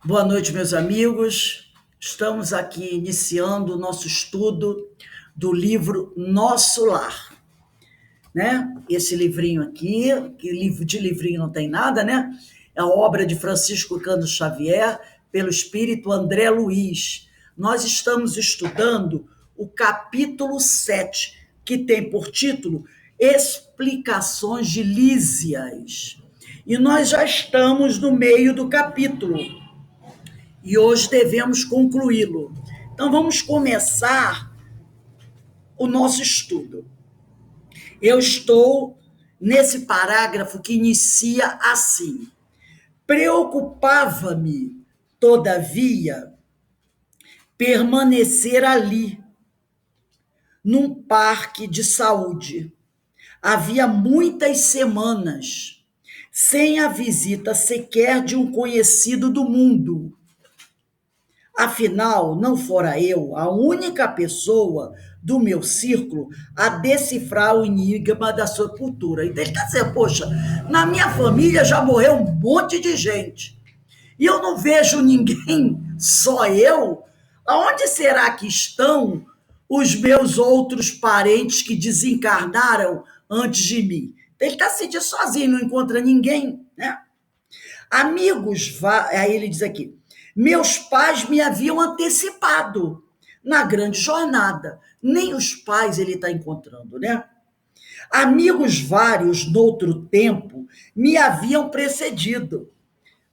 Boa noite, meus amigos. Estamos aqui iniciando o nosso estudo do livro Nosso Lar, né? Esse livrinho aqui, que livro de livrinho não tem nada, né? É a obra de Francisco Cano Xavier, pelo espírito André Luiz. Nós estamos estudando o capítulo 7, que tem por título Explicações de Lísias. E nós já estamos no meio do capítulo e hoje devemos concluí-lo. Então vamos começar o nosso estudo. Eu estou nesse parágrafo que inicia assim: preocupava-me, todavia, permanecer ali, num parque de saúde. Havia muitas semanas, sem a visita sequer de um conhecido do mundo. Afinal, não fora eu a única pessoa do meu círculo a decifrar o enigma da sua cultura. Então ele está dizendo, poxa, na minha família já morreu um monte de gente. E eu não vejo ninguém, só eu. Aonde será que estão os meus outros parentes que desencarnaram antes de mim? Então ele está se sentindo sozinho, não encontra ninguém, né? Amigos, aí ele diz aqui, meus pais me haviam antecipado na grande jornada. Nem os pais ele está encontrando, né? Amigos vários, noutro tempo, me haviam precedido.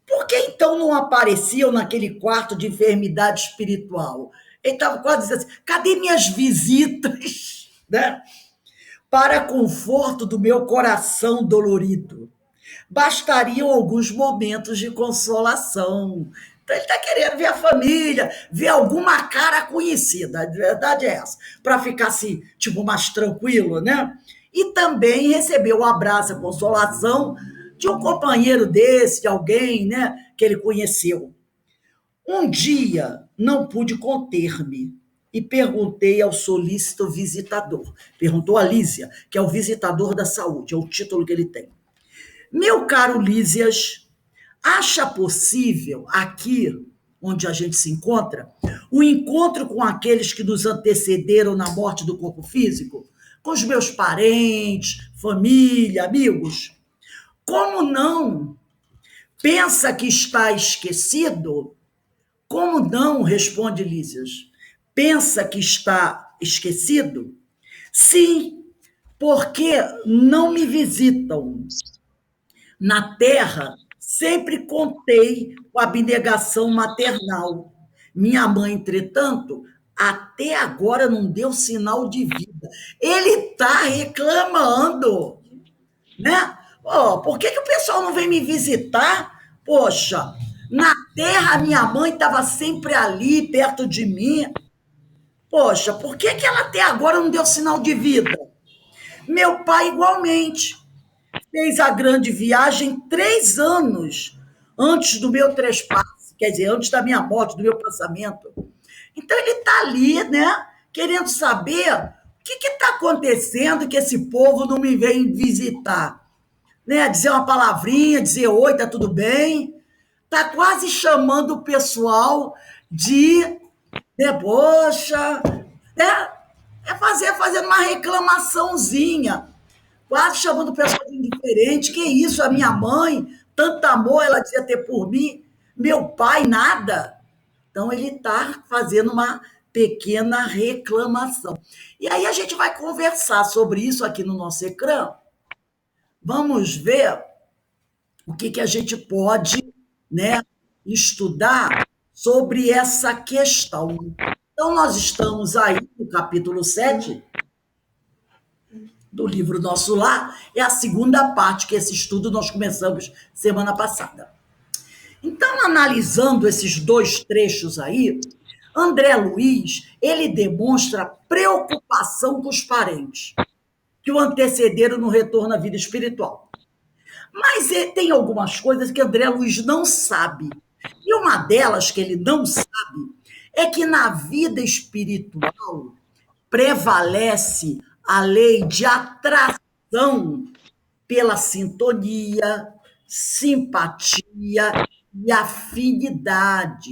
Por que então não apareciam naquele quarto de enfermidade espiritual? Ele estava quase dizendo assim, cadê minhas visitas, né? Para conforto do meu coração dolorido. Bastariam alguns momentos de consolação. Então, ele está querendo ver a família, ver alguma cara conhecida, a verdade é essa, para ficar assim, tipo, mais tranquilo, né? E também receber o abraço, a consolação de um companheiro desse, de alguém, né, que ele conheceu. Um dia não pude conter-me e perguntei ao solícito visitador. Perguntou a Lísia, que é o visitador da saúde, é o título que ele tem. Meu caro Lísias, acha possível aqui, onde a gente se encontra, o encontro com aqueles que nos antecederam na morte do corpo físico? Com os meus parentes, família, amigos? Como não? Pensa que está esquecido? Como não? Responde Lísias. Pensa que está esquecido? Sim, porque não me visitam. Na terra, sempre contei com a abnegação maternal. Minha mãe, entretanto, até agora não deu sinal de vida. Ele está reclamando, né? Oh, por que o pessoal não vem me visitar? Poxa, na terra minha mãe estava sempre ali, perto de mim. Poxa, por que ela até agora não deu sinal de vida? Meu pai, igualmente, fez a grande viagem 3 anos antes do meu trespasse, quer dizer, antes da minha morte, do meu passamento. Então ele está ali, né, querendo saber o que está acontecendo que esse povo não me vem visitar. Né, dizer uma palavrinha, dizer oi, tá tudo bem. Está quase chamando o pessoal de debocha, né? Fazendo uma reclamaçãozinha, quase chamando o pessoal de indiferente. Que isso, a minha mãe, tanto amor ela dizia ter por mim, meu pai, nada. Então, ele está fazendo uma pequena reclamação. E aí a gente vai conversar sobre isso aqui no nosso ecrã. Vamos ver o que a gente pode, né, estudar sobre essa questão. Então, nós estamos aí no capítulo 7 do livro Nosso Lar, é a segunda parte que esse estudo nós começamos semana passada. Então, analisando esses dois trechos aí, André Luiz, ele demonstra preocupação com os parentes que o antecederam no retorno à vida espiritual. Mas tem algumas coisas que André Luiz não sabe. E uma delas que ele não sabe é que na vida espiritual prevalece a lei de atração pela sintonia, simpatia e afinidades.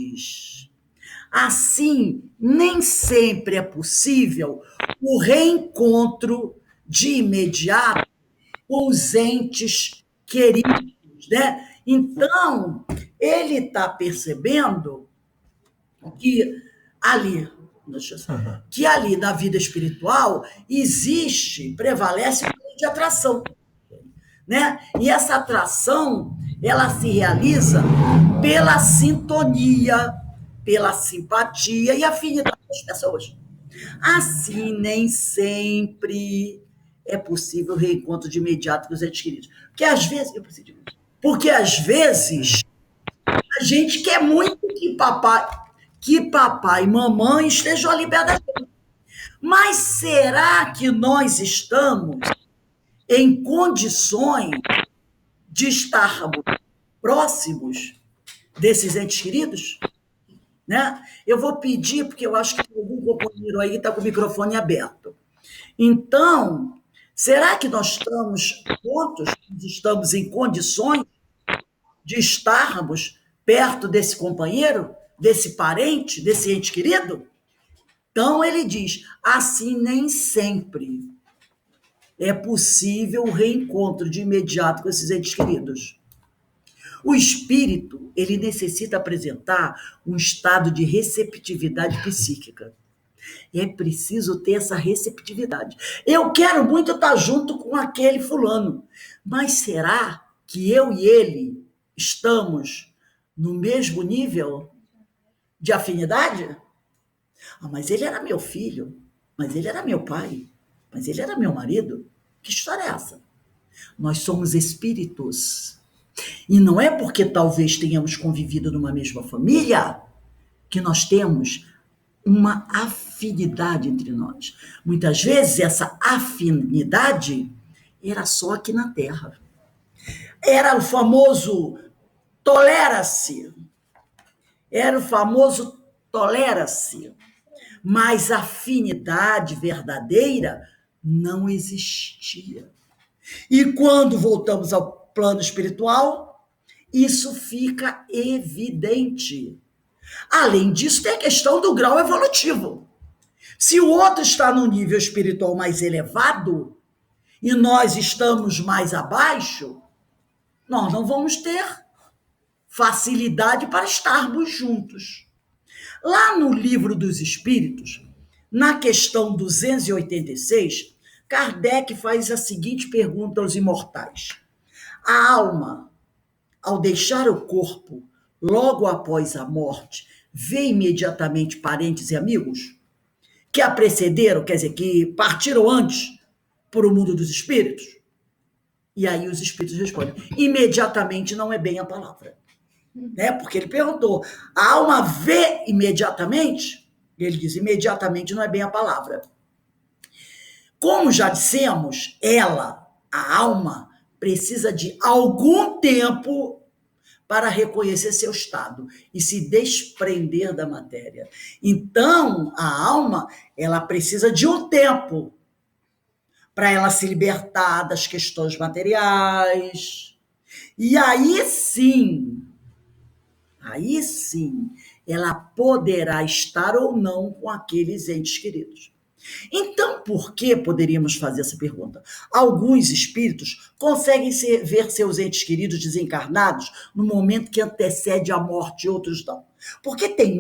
Assim, nem sempre é possível o reencontro de imediato com os entes queridos, né? Então, ele está percebendo que ali, que ali na vida espiritual existe, prevalece o poder de atração, né? E essa atração, ela se realiza pela sintonia, pela simpatia e afinidade das pessoas. Assim, nem sempre é possível o reencontro de imediato com os entes queridos. Porque às vezes a gente quer muito que papai e mamãe estejam ali perto da gente. Mas será que nós estamos em condições de estarmos próximos desses entes queridos? Né? Eu vou pedir, porque eu acho que algum companheiro aí está com o microfone aberto. Então, será que nós estamos prontos, estamos em condições de estarmos perto desse companheiro, desse parente, desse ente querido? Então, ele diz, assim nem sempre é possível o reencontro de imediato com esses entes queridos. O espírito, ele necessita apresentar um estado de receptividade psíquica. É preciso ter essa receptividade. Eu quero muito estar junto com aquele fulano, mas será que eu e ele estamos no mesmo nível de afinidade? Ah, mas ele era meu filho, mas ele era meu pai, mas ele era meu marido. Que história é essa? Nós somos espíritos. E não é porque talvez tenhamos convivido numa mesma família que nós temos uma afinidade entre nós. Muitas vezes essa afinidade era só aqui na Terra. Era o famoso tolera-se. Era o famoso tolera-se. Mas a afinidade verdadeira não existia. E quando voltamos ao plano espiritual, isso fica evidente. Além disso, tem a questão do grau evolutivo. Se o outro está no nível espiritual mais elevado e nós estamos mais abaixo, nós não vamos ter facilidade para estarmos juntos. Lá no Livro dos Espíritos, na questão 286, Kardec faz a seguinte pergunta aos imortais: a alma, ao deixar o corpo, logo após a morte, vê imediatamente parentes e amigos que a precederam, quer dizer, que partiram antes para o mundo dos espíritos? E aí os espíritos respondem: imediatamente não é bem a palavra. Né? Porque ele perguntou: a alma vê imediatamente? Ele diz: imediatamente não é bem a palavra. Como já dissemos, ela, a alma, precisa de algum tempo para reconhecer seu estado e se desprender da matéria. Então, a alma, ela precisa de um tempo para ela se libertar das questões materiais. E aí sim, ela poderá estar ou não com aqueles entes queridos. Então, por que poderíamos fazer essa pergunta? Alguns espíritos conseguem ver seus entes queridos desencarnados no momento que antecede a morte, outros não. Porque tem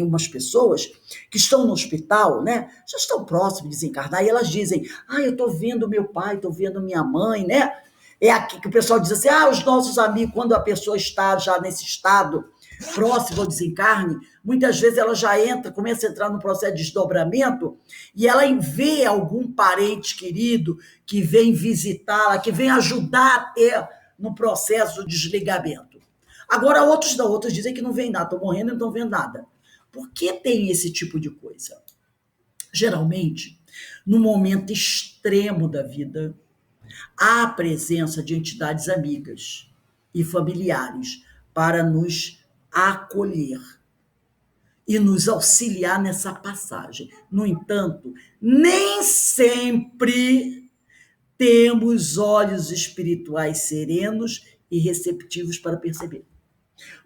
umas pessoas que estão no hospital, né? Já estão próximos de desencarnar, e elas dizem: ah, eu estou vendo meu pai, estou vendo minha mãe, né? É aqui que o pessoal diz assim: ah, os nossos amigos, quando a pessoa está já nesse estado próximo ao desencarne, muitas vezes ela já começa a entrar no processo de desdobramento e ela vê algum parente querido que vem visitá-la, que vem ajudar a ter no processo de desligamento. Agora, outros não, outros dizem que não vem nada, estão morrendo e não estão vendo nada. Por que tem esse tipo de coisa? Geralmente, no momento extremo da vida, há a presença de entidades amigas e familiares para nos acolher e nos auxiliar nessa passagem. No entanto, nem sempre temos olhos espirituais serenos e receptivos para perceber.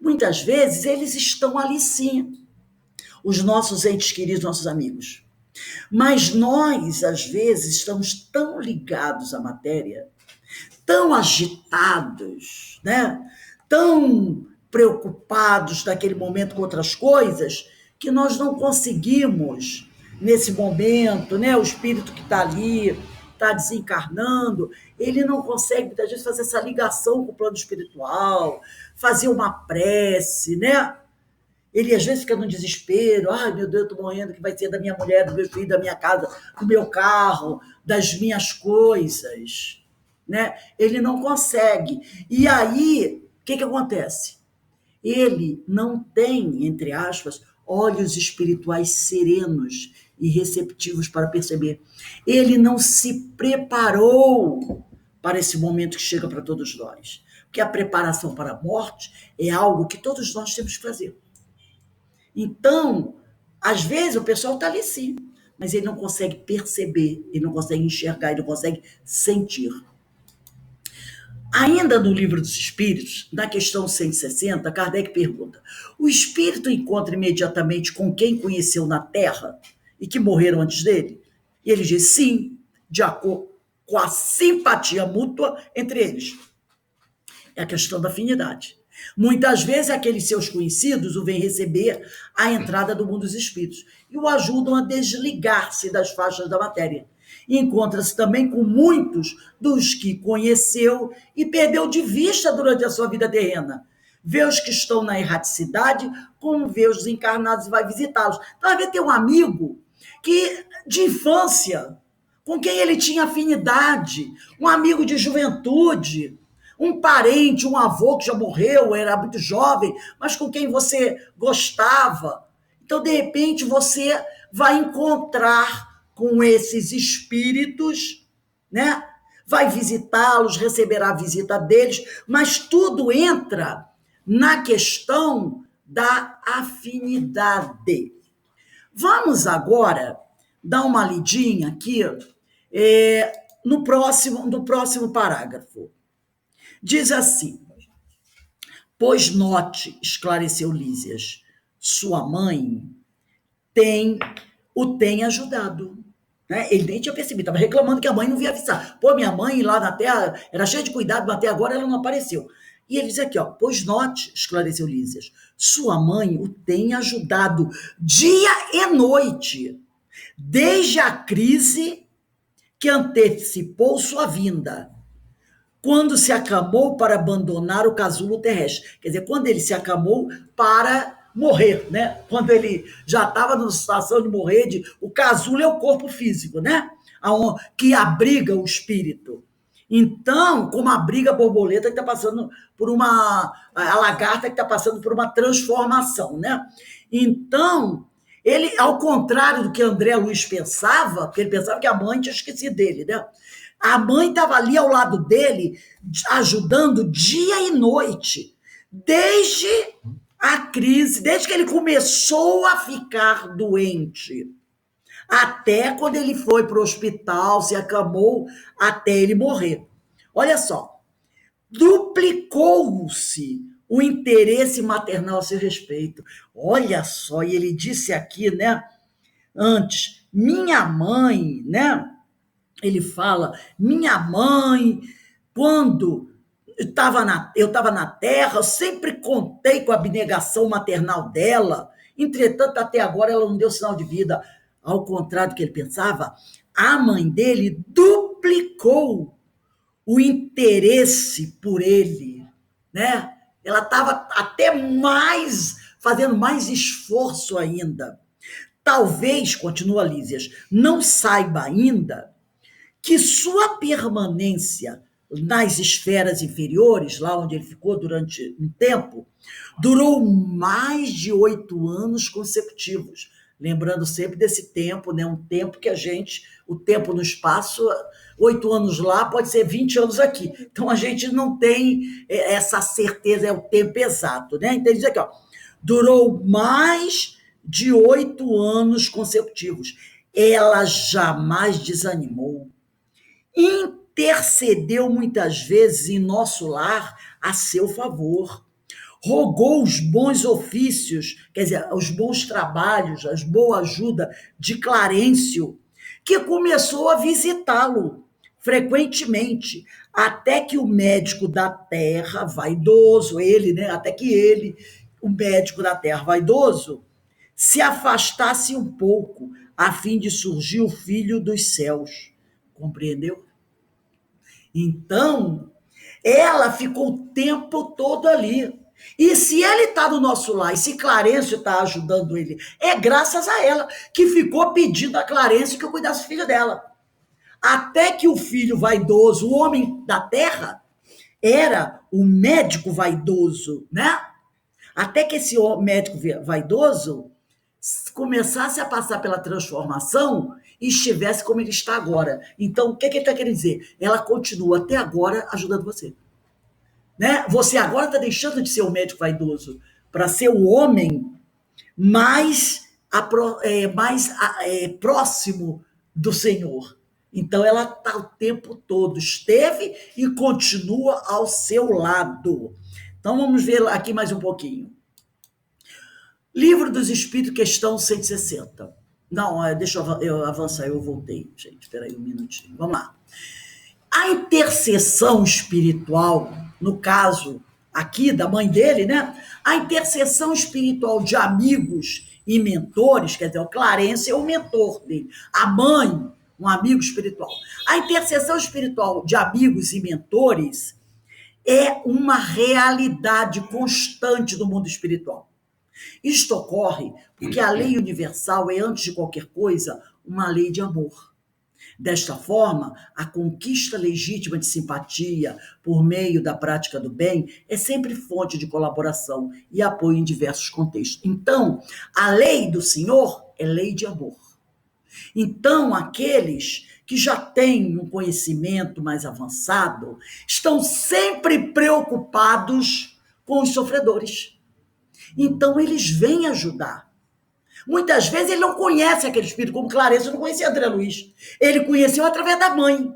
Muitas vezes eles estão ali sim, os nossos entes queridos, nossos amigos. Mas nós, às vezes, estamos tão ligados à matéria, tão agitados, né? Tão preocupados naquele momento com outras coisas, que nós não conseguimos, nesse momento, né? O espírito que está ali, está desencarnando, ele não consegue, muitas vezes, fazer essa ligação com o plano espiritual, fazer uma prece, né? Ele às vezes fica no desespero, ai meu Deus, eu estou morrendo, o que vai ser da minha mulher, do meu filho, da minha casa, do meu carro, das minhas coisas, né? Ele não consegue. E aí, o que acontece? Ele não tem, entre aspas, olhos espirituais serenos e receptivos para perceber. Ele não se preparou para esse momento que chega para todos nós. Porque a preparação para a morte é algo que todos nós temos que fazer. Então, às vezes o pessoal está ali sim, mas ele não consegue perceber, ele não consegue enxergar, ele não consegue sentir. Ainda no Livro dos Espíritos, na questão 160, Kardec pergunta: o espírito encontra imediatamente com quem conheceu na Terra e que morreram antes dele? E ele diz sim, de acordo com a simpatia mútua entre eles. É a questão da afinidade. Muitas vezes aqueles seus conhecidos o vêm receber à entrada do mundo dos espíritos e o ajudam a desligar-se das faixas da matéria. Encontra-se também com muitos dos que conheceu e perdeu de vista durante a sua vida terrena. Vê os que estão na erraticidade, como vê os desencarnados e vai visitá-los. Então, às vezes tem um amigo que, de infância, com quem ele tinha afinidade, um amigo de juventude, um parente, um avô que já morreu, era muito jovem, mas com quem você gostava. Então, de repente, você vai encontrar com esses espíritos, né? Vai visitá-los, receberá a visita deles, mas tudo entra na questão da afinidade. Vamos agora dar uma lidinha aqui no próximo parágrafo. Diz assim: pois note, esclareceu Lísias, sua mãe o tem ajudado. Né? Ele nem tinha percebido, estava reclamando que a mãe não via avisar. Pô, minha mãe lá na Terra era cheia de cuidado, mas até agora ela não apareceu. E ele diz aqui, ó, pois note, esclareceu Lísias, sua mãe o tem ajudado dia e noite, desde a crise que antecipou sua vinda, quando se acamou para abandonar o casulo terrestre. Quer dizer, quando ele se acamou para morrer, né? Quando ele já estava numa situação de morrer, o casulo é o corpo físico, né? Que abriga o espírito. Então, como abriga a borboleta que está passando por a lagarta que está passando por uma transformação, né? Então, ele, ao contrário do que André Luiz pensava, porque ele pensava que a mãe tinha esquecido dele, né? A mãe estava ali ao lado dele, ajudando dia e noite, desde a crise, desde que ele começou a ficar doente, até quando ele foi para o hospital, se acamou, até ele morrer. Olha só, duplicou-se o interesse maternal a seu respeito. Olha só, e ele disse aqui, né, antes, minha mãe, né, ele fala, minha mãe, quando eu estava na Terra, eu sempre contei com a abnegação maternal dela, entretanto, até agora ela não deu sinal de vida. Ao contrário do que ele pensava, a mãe dele duplicou o interesse por ele, né? Ela estava até mais, fazendo mais esforço ainda. Talvez, continua Lísias, não saiba ainda que sua permanência nas esferas inferiores, lá onde ele ficou durante um tempo, durou mais de 8 anos consecutivos. Lembrando sempre desse tempo, né? Um tempo que o tempo no espaço, 8 anos lá pode ser 20 anos aqui. Então a gente não tem essa certeza, é o tempo exato, né? Então ele diz aqui, ó, durou mais de 8 anos consecutivos. Ela jamais desanimou. Intercedeu muitas vezes em nosso lar a seu favor, rogou os bons ofícios, quer dizer, os bons trabalhos, as boa ajuda de Clarencio, que começou a visitá-lo frequentemente, até que o médico da terra, vaidoso, ele, né? Até que ele, o médico da terra vaidoso, se afastasse um pouco, a fim de surgir o filho dos céus. Compreendeu? Então, ela ficou o tempo todo ali. E se ele está do nosso lado, e se Clarencio está ajudando ele, é graças a ela, que ficou pedindo a Clarencio que eu cuidasse do filho dela. Até que o filho vaidoso, o homem da terra, era o médico vaidoso, né? Até que esse médico vaidoso começasse a passar pela transformação e estivesse como ele está agora. Então, o que ele está querendo dizer? Ela continua até agora ajudando você. Né? Você agora está deixando de ser o médico vaidoso para ser o homem mais, próximo do Senhor. Então, ela está o tempo todo, esteve e continua ao seu lado. Então, vamos ver aqui mais um pouquinho. Livro dos Espíritos, questão 160. Não, deixa eu avançar, eu voltei. Gente, espera aí um minutinho. Vamos lá. A intercessão espiritual, no caso aqui da mãe dele, né? A intercessão espiritual de amigos e mentores, quer dizer, o Clarencio é o mentor dele. A mãe, um amigo espiritual. A intercessão espiritual de amigos e mentores é uma realidade constante do mundo espiritual. Isto ocorre porque a lei universal é, antes de qualquer coisa, uma lei de amor. Desta forma, a conquista legítima de simpatia por meio da prática do bem é sempre fonte de colaboração e apoio em diversos contextos. Então, a lei do Senhor é lei de amor. Então, aqueles que já têm um conhecimento mais avançado estão sempre preocupados com os sofredores. Então, eles vêm ajudar. Muitas vezes ele não conhece aquele espírito, como Clarencio não conhecia André Luiz. Ele conheceu através da mãe.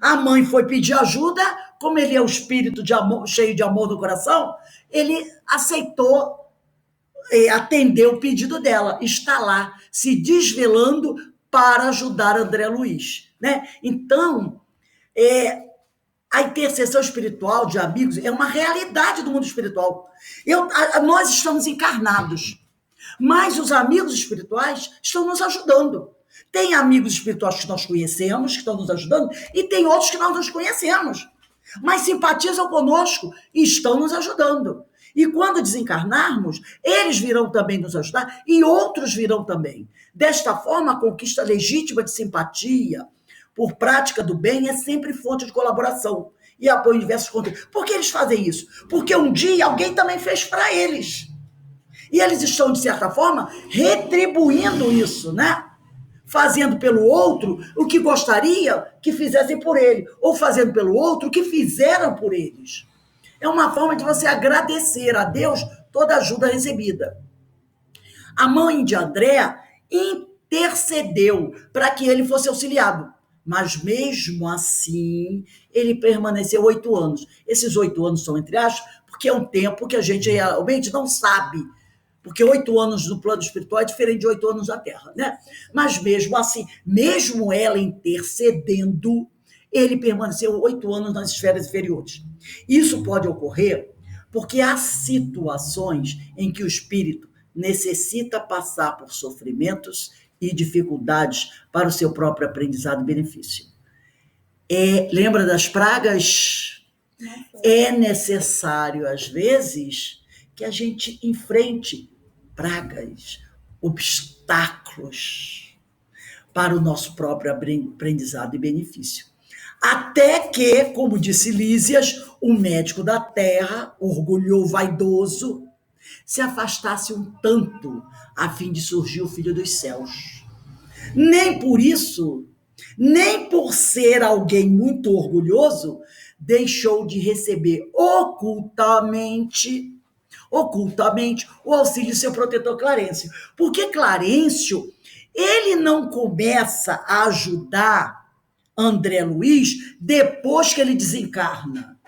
A mãe foi pedir ajuda, como ele é o espírito de amor, cheio de amor no coração, ele aceitou atender o pedido dela. Está lá, se desvelando para ajudar André Luiz. Né? Então, a intercessão espiritual de amigos é uma realidade do mundo espiritual. Nós estamos encarnados. Mas os amigos espirituais estão nos ajudando. Tem amigos espirituais que nós conhecemos, que estão nos ajudando, e tem outros que nós não conhecemos, mas simpatizam conosco e estão nos ajudando. E quando desencarnarmos, eles virão também nos ajudar e outros virão também. Desta forma, a conquista legítima de simpatia por prática do bem é sempre fonte de colaboração e apoio em diversos contextos. Por que eles fazem isso? Porque um dia alguém também fez para eles. E eles estão, de certa forma, retribuindo isso, né? Fazendo pelo outro o que gostaria que fizessem por ele, ou fazendo pelo outro o que fizeram por eles. É uma forma de você agradecer a Deus toda a ajuda recebida. A mãe de André intercedeu para que ele fosse auxiliado, mas mesmo assim ele permaneceu 8 anos. Esses 8 anos são entre aspas, porque é um tempo que a gente realmente não sabe. Porque 8 anos no plano espiritual é diferente de 8 anos na Terra, né? Mas mesmo assim, mesmo ela intercedendo, ele permaneceu 8 anos nas esferas inferiores. Isso pode ocorrer porque há situações em que o espírito necessita passar por sofrimentos e dificuldades para o seu próprio aprendizado e benefício. Lembra das pragas? É necessário, às vezes, que a gente enfrente pragas, obstáculos para o nosso próprio aprendizado e benefício. Até que, como disse Lísias, o médico da terra, orgulhoso, vaidoso, se afastasse um tanto a fim de surgir o filho dos céus. Nem por isso, nem por ser alguém muito orgulhoso, deixou de receber ocultamente o auxílio do seu protetor Clarencio. Porque Clarencio, ele não começa a ajudar André Luiz depois que ele desencarna.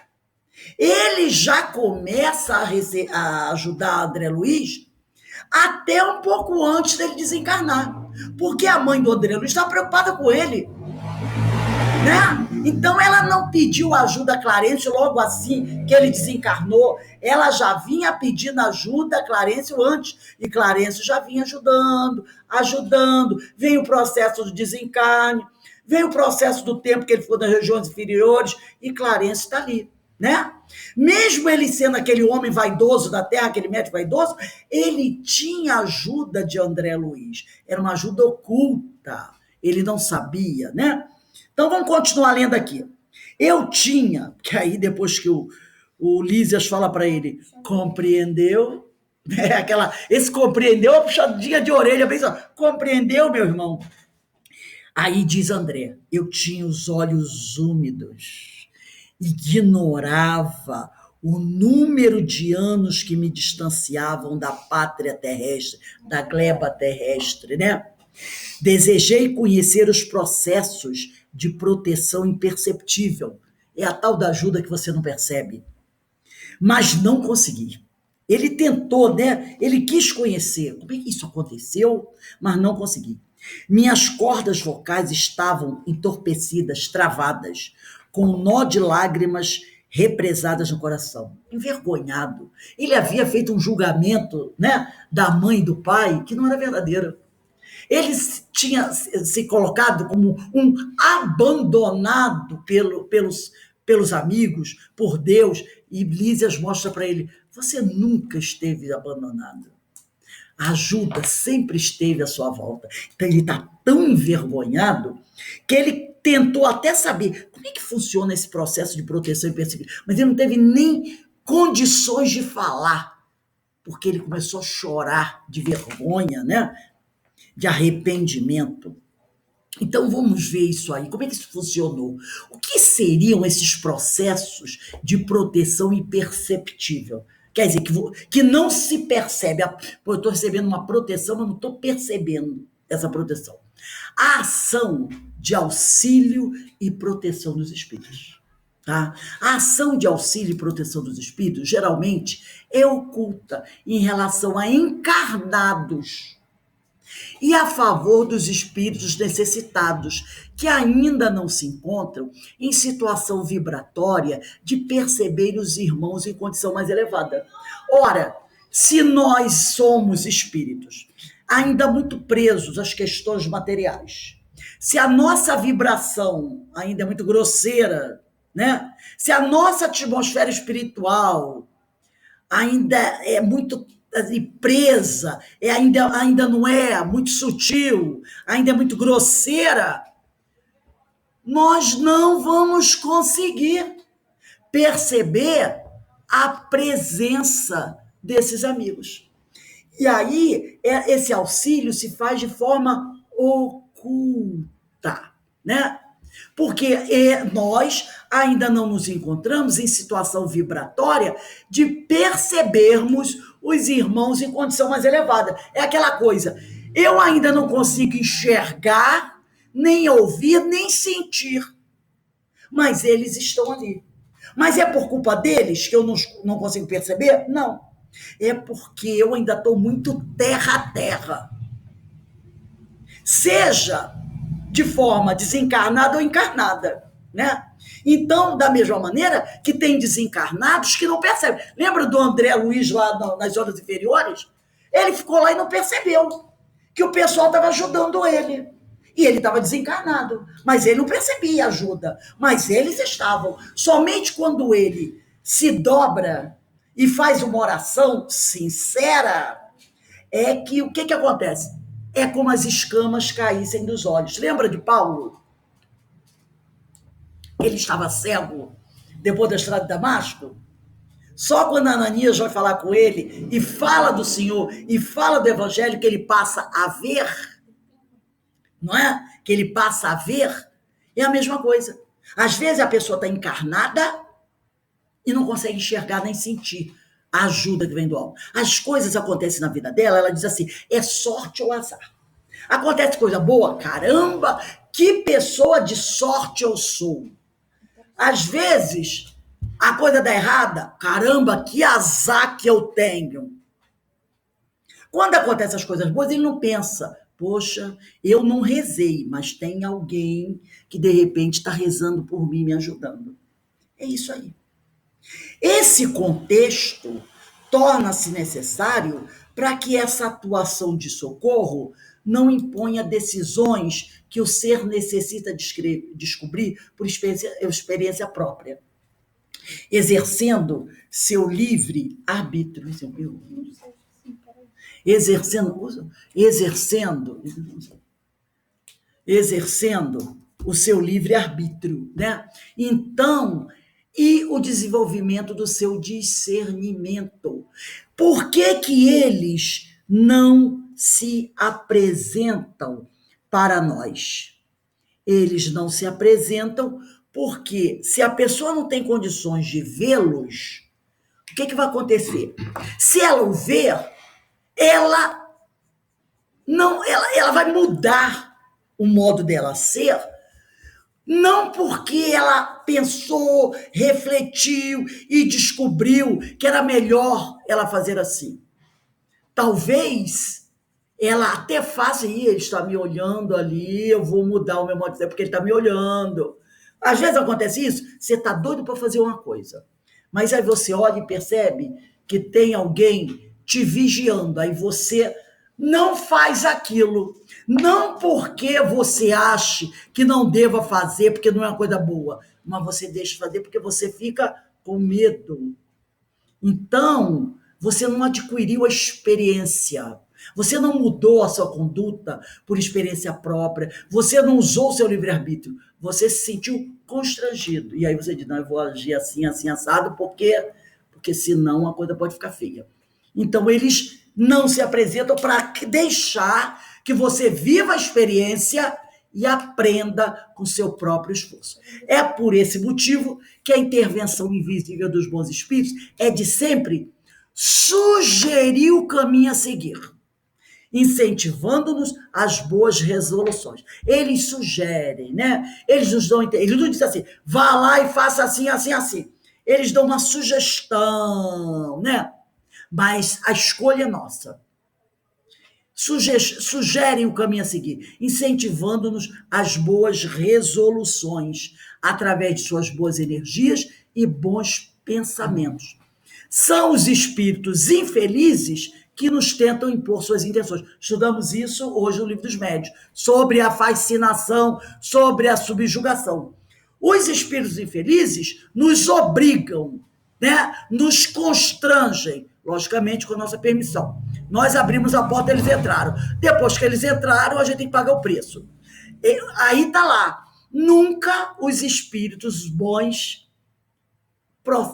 Ele já começa a ajudar André Luiz até um pouco antes dele desencarnar. Porque a mãe do André Luiz está preocupada com ele. Né? Então ela não pediu ajuda a Clarencio logo assim que ele desencarnou, ela já vinha pedindo ajuda a Clarencio antes, e Clarencio já vinha ajudando, vem o processo do desencarne, vem o processo do tempo que ele ficou nas regiões inferiores, e Clarencio está ali, né? Mesmo ele sendo aquele homem vaidoso da terra, aquele médico vaidoso, ele tinha ajuda de André Luiz, era uma ajuda oculta, ele não sabia, né? Então vamos continuar lendo aqui. Eu tinha, que aí depois que o Lísias fala para ele, compreendeu? Esse compreendeu é uma puxadinha de orelha, bem só, compreendeu, meu irmão? Aí diz André, eu tinha os olhos úmidos, ignorava o número de anos que me distanciavam da pátria terrestre, da gleba terrestre, né? Desejei conhecer os processos de proteção imperceptível. É a tal da ajuda que você não percebe. Mas não consegui. Ele tentou, né? Ele quis conhecer. Como é que isso aconteceu? Mas não consegui. Minhas cordas vocais estavam entorpecidas, travadas, com um nó de lágrimas represadas no coração. Envergonhado. Ele havia feito um julgamento, né, da mãe e do pai que não era verdadeiro. Ele tinha se colocado como um abandonado pelos amigos, por Deus, e Lísias mostra para ele, você nunca esteve abandonado. A ajuda sempre esteve à sua volta. Então ele está tão envergonhado que ele tentou até saber como é que funciona esse processo de proteção imperceptível, mas ele não teve nem condições de falar, porque ele começou a chorar de vergonha, né? De arrependimento. Então vamos ver isso aí, como é que isso funcionou? O que seriam esses processos de proteção imperceptível? Quer dizer, que não se percebe. Pô, eu estou recebendo uma proteção, mas não estou percebendo essa proteção. A ação de auxílio e proteção dos espíritos. Tá? A ação de auxílio e proteção dos espíritos, geralmente, é oculta em relação a encarnados e a favor dos espíritos necessitados, que ainda não se encontram em situação vibratória de perceber os irmãos em condição mais elevada. Ora, se nós somos espíritos ainda muito presos às questões materiais, se a nossa vibração ainda é muito grosseira, né? Se a nossa atmosfera espiritual ainda é muito presa, ainda não é muito sutil, ainda é muito grosseira, nós não vamos conseguir perceber a presença desses amigos. E aí, esse auxílio se faz de forma oculta, né? Porque nós ainda não nos encontramos em situação vibratória de percebermos os irmãos em condição mais elevada. É aquela coisa, eu ainda não consigo enxergar, nem ouvir, nem sentir, mas eles estão ali. Mas é por culpa deles que eu não consigo perceber? Não. É porque eu ainda estou muito terra a terra. Seja de forma desencarnada ou encarnada, né? Então, da mesma maneira que tem desencarnados que não percebem. Lembra do André Luiz lá nas zonas inferiores? Ele ficou lá e não percebeu que o pessoal estava ajudando ele. E ele estava desencarnado, mas ele não percebia ajuda. Mas eles estavam. Somente quando ele se dobra e faz uma oração sincera, é que o que acontece? É como as escamas caíssem dos olhos. Lembra de Paulo? Ele estava cego depois da estrada de Damasco. Só quando Ananias vai falar com ele e fala do Senhor e fala do Evangelho que ele passa a ver, não é? Que ele passa a ver, é a mesma coisa. Às vezes a pessoa está encarnada e não consegue enxergar nem sentir a ajuda que vem do alto. As coisas acontecem na vida dela, ela diz assim, é sorte ou azar. Acontece coisa boa, caramba, que pessoa de sorte eu sou. Às vezes, A coisa dá errada, caramba, que azar que eu tenho. Quando acontecem as coisas boas, ele não pensa, poxa, eu não rezei, mas tem alguém que de repente está rezando por mim, me ajudando. É isso aí. Esse contexto torna-se necessário para que essa atuação de socorro não imponha decisões que o ser necessita descobrir por experiência própria, exercendo seu livre arbítrio. Exercendo, exercendo o seu livre-arbítrio, né? Então, e o desenvolvimento do seu discernimento. Por que que eles não se apresentam para nós? Eles não se apresentam porque se a pessoa não tem condições de vê-los, o que que vai acontecer? Se ela o ver, ela não, ela vai mudar o modo dela ser, não porque ela pensou, refletiu e descobriu que era melhor ela fazer assim. Talvez ela até faça, ele está me olhando ali, eu vou mudar o meu modo de ser porque ele está me olhando. Às vezes acontece isso, você está doido para fazer uma coisa, mas aí você olha e percebe que tem alguém te vigiando, aí você não faz aquilo. Não porque você ache que não deva fazer, porque não é uma coisa boa, mas você deixa fazer porque você fica com medo. Então, você não adquiriu a experiência. Você não mudou a sua conduta por experiência própria. Você não usou o seu livre-arbítrio. Você se sentiu constrangido. E aí você diz, não, eu vou agir assim, assim, assado, porque senão a coisa pode ficar feia. Então, eles não se apresentam para deixar que você viva a experiência e aprenda com seu próprio esforço. É por esse motivo que a intervenção invisível dos bons espíritos é de sempre sugerir o caminho a seguir, incentivando-nos às boas resoluções. Eles sugerem, né? Eles nos dão, eles não dizem assim, vá lá e faça assim, assim, assim. Eles dão uma sugestão, né? Mas a escolha é nossa. Sugerem o caminho a seguir, incentivando-nos às boas resoluções, através de suas boas energias e bons pensamentos. São os espíritos infelizes que nos tentam impor suas intenções. Estudamos isso hoje no Livro dos Médiuns, sobre a fascinação, sobre a subjugação. Os espíritos infelizes nos obrigam, né? Nos constrangem, logicamente com a nossa permissão. Nós abrimos a porta, eles entraram. Depois que eles entraram, a gente tem que pagar o preço. E aí está lá. Nunca os espíritos bons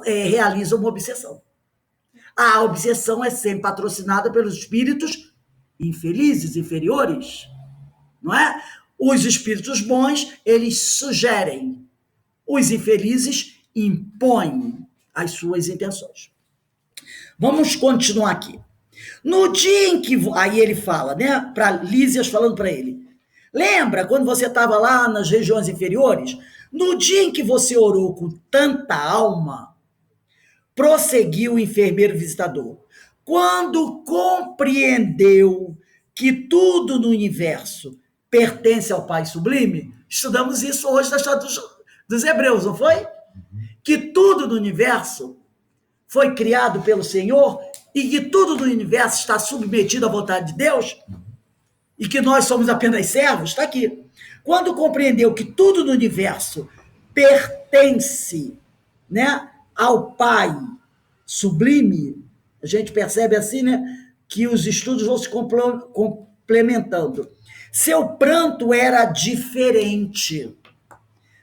realizam uma obsessão. A obsessão é sempre patrocinada pelos espíritos infelizes, inferiores, não é? Os espíritos bons, eles sugerem. Os infelizes impõem as suas intenções. Vamos continuar aqui. No dia em que... Aí ele fala, né? Para Lísias falando para ele. Lembra quando você estava lá nas regiões inferiores? No dia em que você orou com tanta alma, prosseguiu o enfermeiro visitador. Quando compreendeu que tudo no universo pertence ao Pai Sublime, estudamos isso hoje na história dos Hebreus, não foi? Que tudo no universo foi criado pelo Senhor e que tudo no universo está submetido à vontade de Deus e que nós somos apenas servos, está aqui. Quando compreendeu que tudo no universo pertence, né, ao Pai Sublime, a gente percebe assim, né, que os estudos vão se complementando. Seu pranto era diferente.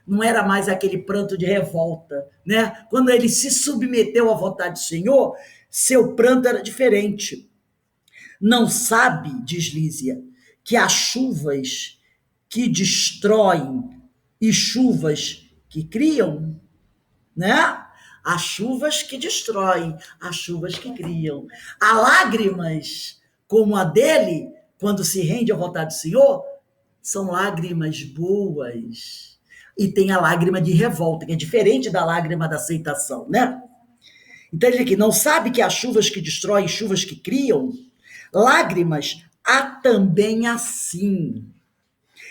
Não era mais aquele pranto de revolta, né? Quando ele se submeteu à vontade do Senhor, seu pranto era diferente. Não sabe, diz Lísia, que há chuvas que destroem e chuvas que criam, né? Há chuvas que destroem, há chuvas que criam. Há lágrimas como a dele, quando se rende à vontade do Senhor, são lágrimas boas. e tem a lágrima de revolta, que é diferente da lágrima da aceitação, né? Então ele diz aqui, não sabe que há chuvas que destroem, chuvas que criam? Lágrimas há também assim.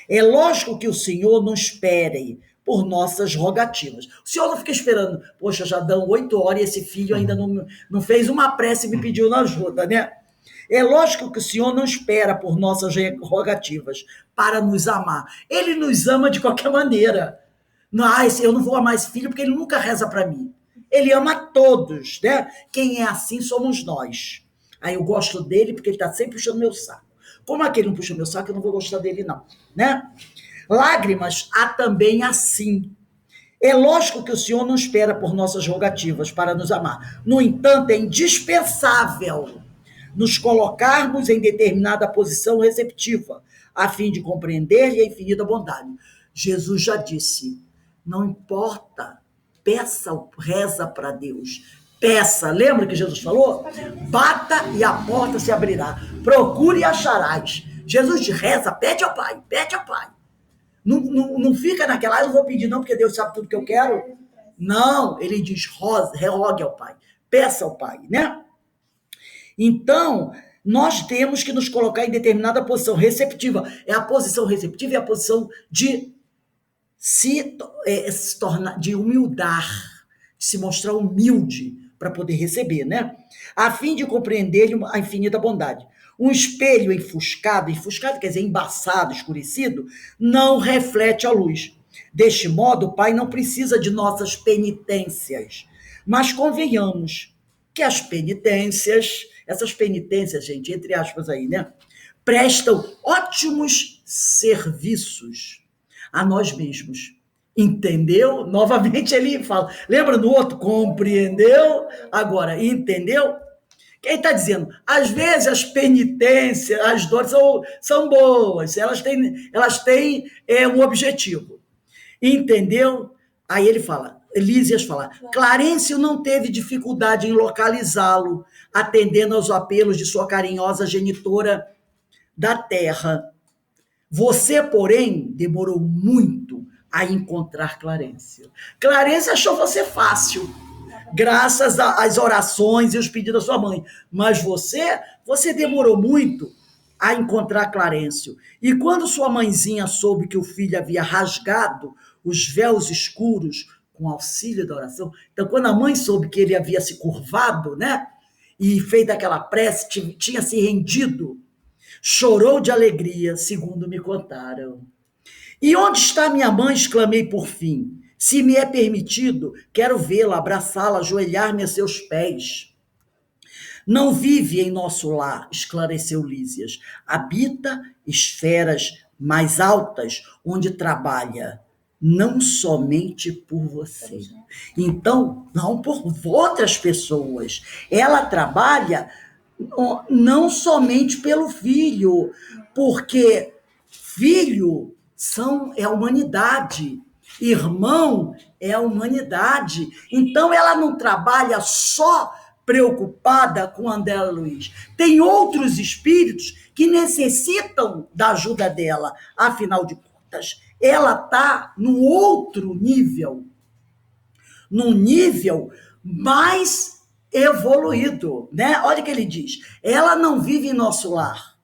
É lógico que o Senhor não espere por nossas rogativas. O Senhor não fica esperando, poxa, já dão 8 horas e esse filho ainda não fez uma prece e me pediu ajuda, né? É lógico que o Senhor não espera por nossas rogativas para nos amar. Ele nos ama de qualquer maneira. Não, eu não vou amar esse filho porque ele nunca reza para mim. Ele ama todos, né? Quem é assim somos nós. Aí eu gosto dele porque ele está sempre puxando meu saco. Como aquele não puxa meu saco, eu não vou gostar dele, não, né? Lágrimas há também assim. É lógico que o Senhor não espera por nossas rogativas para nos amar. No entanto, é indispensável nos colocarmos em determinada posição receptiva, a fim de compreender-lhe a infinita bondade. Jesus já disse, não importa, peça, reza para Deus. Peça, lembra que Jesus falou? Bata e a porta se abrirá. Procure e acharás. Jesus te reza, pede ao Pai, pede ao Pai. Não fica naquela, eu não vou pedir não, porque Deus sabe tudo que eu quero. Não, ele diz, rogue ao Pai, peça ao Pai, né? Então, nós temos que nos colocar em determinada posição receptiva. É a posição receptiva, é a posição de se tornar, de humildar, de se mostrar humilde para poder receber, né? A fim de compreender a infinita bondade. Um espelho enfuscado quer dizer embaçado, escurecido, não reflete a luz. Deste modo, o Pai não precisa de nossas penitências, mas convenhamos que as penitências, essas penitências, gente, entre aspas aí, né, prestam ótimos serviços a nós mesmos. Entendeu? Novamente ele fala, lembra do outro? Compreendeu? Agora, entendeu? Quem está dizendo? Às vezes as penitências, as dores são boas, elas têm um objetivo. Entendeu? Aí ele fala, Lísias fala, Clarencio não teve dificuldade em localizá-lo, atendendo aos apelos de sua carinhosa genitora da terra. Você, porém, demorou muito a encontrar Clarencio. Clarencio achou você fácil, graças às orações e os pedidos da sua mãe. Mas você demorou muito a encontrar Clarencio. E quando sua mãezinha soube que o filho havia rasgado os véus escuros com auxílio da oração, então quando a mãe soube que ele havia se curvado, né, e feito aquela prece, tinha se rendido, chorou de alegria, segundo me contaram. E onde está minha mãe? Exclamei por fim. Se me é permitido, quero vê-la, abraçá-la, ajoelhar-me a seus pés. Não vive em nosso lar, esclareceu Lísias. Habita esferas mais altas, onde trabalha, não somente por você. Então, não por outras pessoas. Ela trabalha não somente pelo filho, porque filho é a humanidade, irmão é a humanidade. Então ela não trabalha só preocupada com André Luiz. Tem outros espíritos que necessitam da ajuda dela. Afinal de contas, ela está num outro nível, num nível mais evoluído, né? Olha o que ele diz. Ela não vive em nosso lar,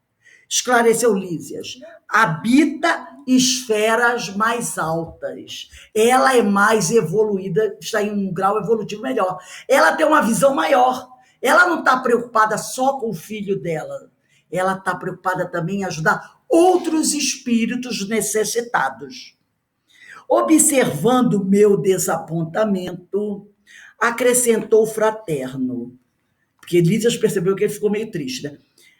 esclareceu Lísias. Habita esferas mais altas. Ela é mais evoluída, está em um grau evolutivo melhor. Ela tem uma visão maior. Ela não está preocupada só com o filho dela. Ela está preocupada também em ajudar outros espíritos necessitados. Observando meu desapontamento, acrescentou o fraterno, porque Lísias percebeu que ele ficou meio triste, né?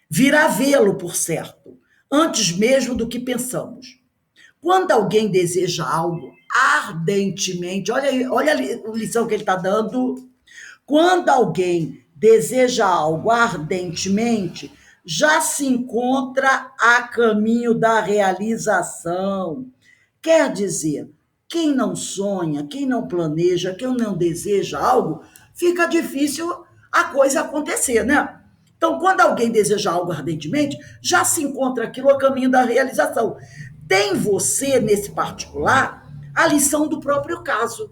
Virá vê-lo, por certo, antes mesmo do que pensamos. Quando alguém deseja algo ardentemente, olha a lição que ele está dando. Quando alguém deseja algo ardentemente, já se encontra a caminho da realização. Quer dizer, quem não sonha, quem não planeja, quem não deseja algo, fica difícil a coisa acontecer, né? Então, quando alguém deseja algo ardentemente, já se encontra aquilo a caminho da realização. Tem você, nesse particular, a lição do próprio caso.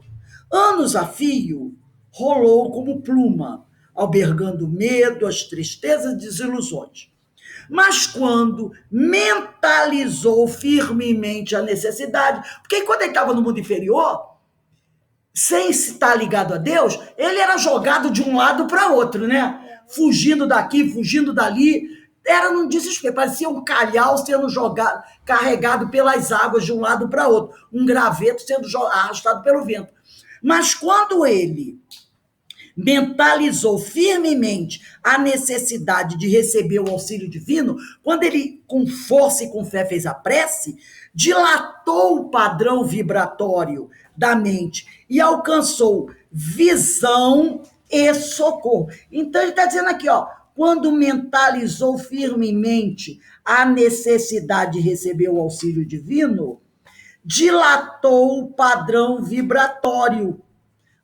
Anos a fio, rolou como pluma, albergando medo, as tristezas e desilusões. Mas quando mentalizou firmemente a necessidade, porque quando ele estava no mundo inferior, sem estar ligado a Deus, ele era jogado de um lado para outro, né? Fugindo daqui, fugindo dali, era num desespero, parecia um calhau sendo jogado, carregado pelas águas de um lado para outro, um graveto sendo arrastado pelo vento. Mas quando ele mentalizou firmemente a necessidade de receber o auxílio divino, quando ele, com força e com fé, fez a prece, dilatou o padrão vibratório da mente e alcançou visão e socorro. Então, ele está dizendo aqui, ó, quando mentalizou firmemente a necessidade de receber o auxílio divino, dilatou o padrão vibratório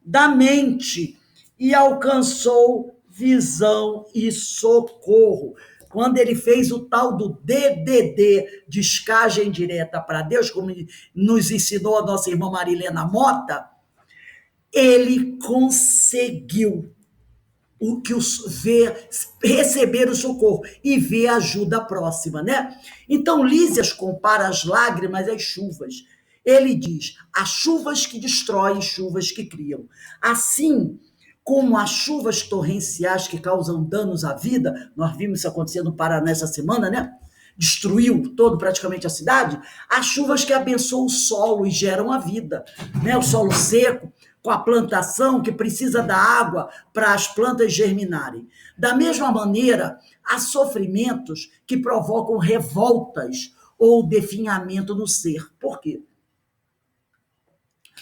da mente e alcançou visão e socorro. Quando ele fez o tal do DDD, descagem direta para Deus, como nos ensinou a nossa irmã Marilena Mota, ele conseguiu receber o socorro e ver a ajuda próxima, né? Então, Lísias compara as lágrimas às chuvas. Ele diz, as chuvas que destroem, chuvas que criam. Assim como as chuvas torrenciais que causam danos à vida, nós vimos isso acontecer no Paraná essa semana, né? Destruiu todo praticamente a cidade, as chuvas que abençoam o solo e geram a vida, né? O solo seco, com a plantação que precisa da água para as plantas germinarem. Da mesma maneira, há sofrimentos que provocam revoltas ou definhamento no ser. Por quê?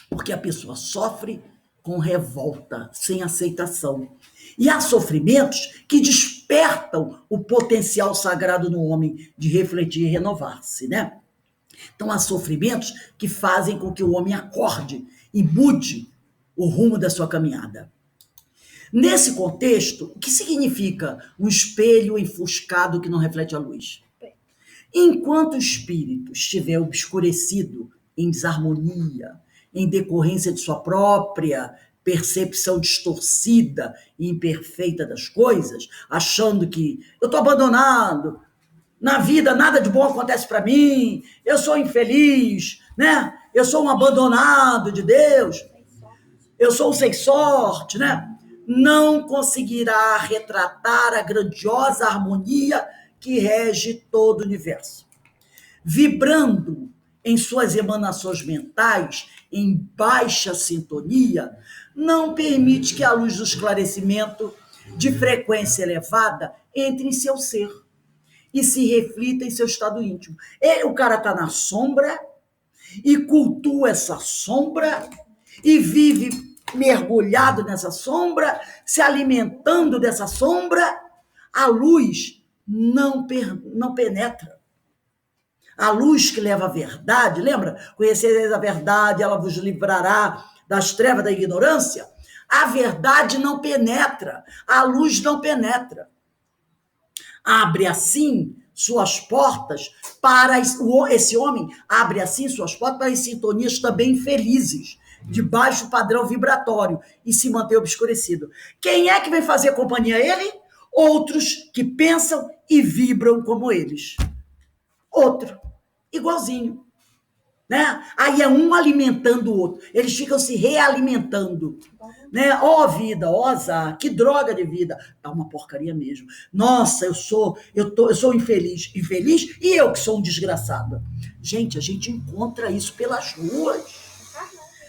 Porque a pessoa sofre com revolta, sem aceitação. E há sofrimentos que despertam o potencial sagrado no homem de refletir e renovar-se, né? Então, há sofrimentos que fazem com que o homem acorde e mude o rumo da sua caminhada. Nesse contexto, o que significa um espelho enfuscado que não reflete a luz? Enquanto o espírito estiver obscurecido, em desarmonia, em decorrência de sua própria percepção distorcida e imperfeita das coisas, achando que eu estou abandonado, na vida nada de bom acontece para mim, eu sou infeliz, né? Eu sou um abandonado de Deus, eu sou um sem sorte, né? Não conseguirá retratar a grandiosa harmonia que rege todo o universo. Vibrando em suas emanações mentais, em baixa sintonia, não permite que a luz do esclarecimento de frequência elevada entre em seu ser e se reflita em seu estado íntimo. O cara está na sombra e cultua essa sombra e vive mergulhado nessa sombra, se alimentando dessa sombra, a luz não penetra. A luz que leva a verdade, lembra? Conhecereis a verdade, ela vos livrará das trevas da ignorância. A verdade não penetra, a luz não penetra. Abre assim suas portas para esse homem, abre assim suas portas para as sintonias também felizes, de baixo padrão vibratório, e se manter obscurecido. Quem é que vem fazer companhia a ele? Outros que pensam e vibram como eles. Outro, igualzinho. Né? Aí é um alimentando o outro. Eles ficam se realimentando. Né? Ó vida, ó azar, que droga de vida. Tá uma porcaria mesmo. Nossa, eu sou infeliz. Infeliz e eu que sou um desgraçado. Gente, a gente encontra isso pelas ruas.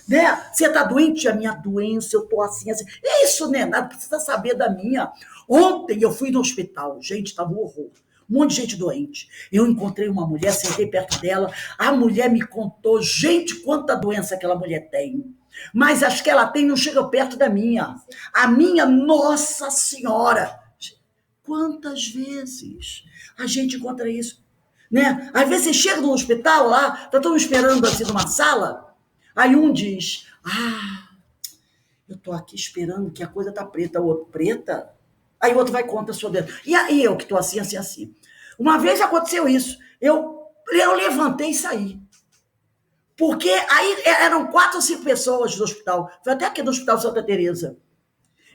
Né? Você tá doente? A minha doença, eu tô assim, assim. Isso, né? Nada precisa saber da minha. Ontem eu fui no hospital. Gente, tava um horror. Um monte de gente doente. Eu encontrei uma mulher, sentei perto dela, a mulher me contou, gente, quanta doença aquela mulher tem. Mas as que ela tem não chegam perto da minha. A minha, Nossa Senhora! Quantas vezes a gente encontra isso? Né? Às vezes você chega no hospital lá, tá todos esperando assim numa sala, aí um diz, eu tô aqui esperando que a coisa tá preta, o outro, preta? Aí o outro vai contra a sua dentro. E aí eu que estou assim, assim, assim. Uma vez aconteceu isso. Eu levantei e saí. Porque aí eram 4 ou 5 pessoas no hospital. Foi até aqui no Hospital Santa Teresa.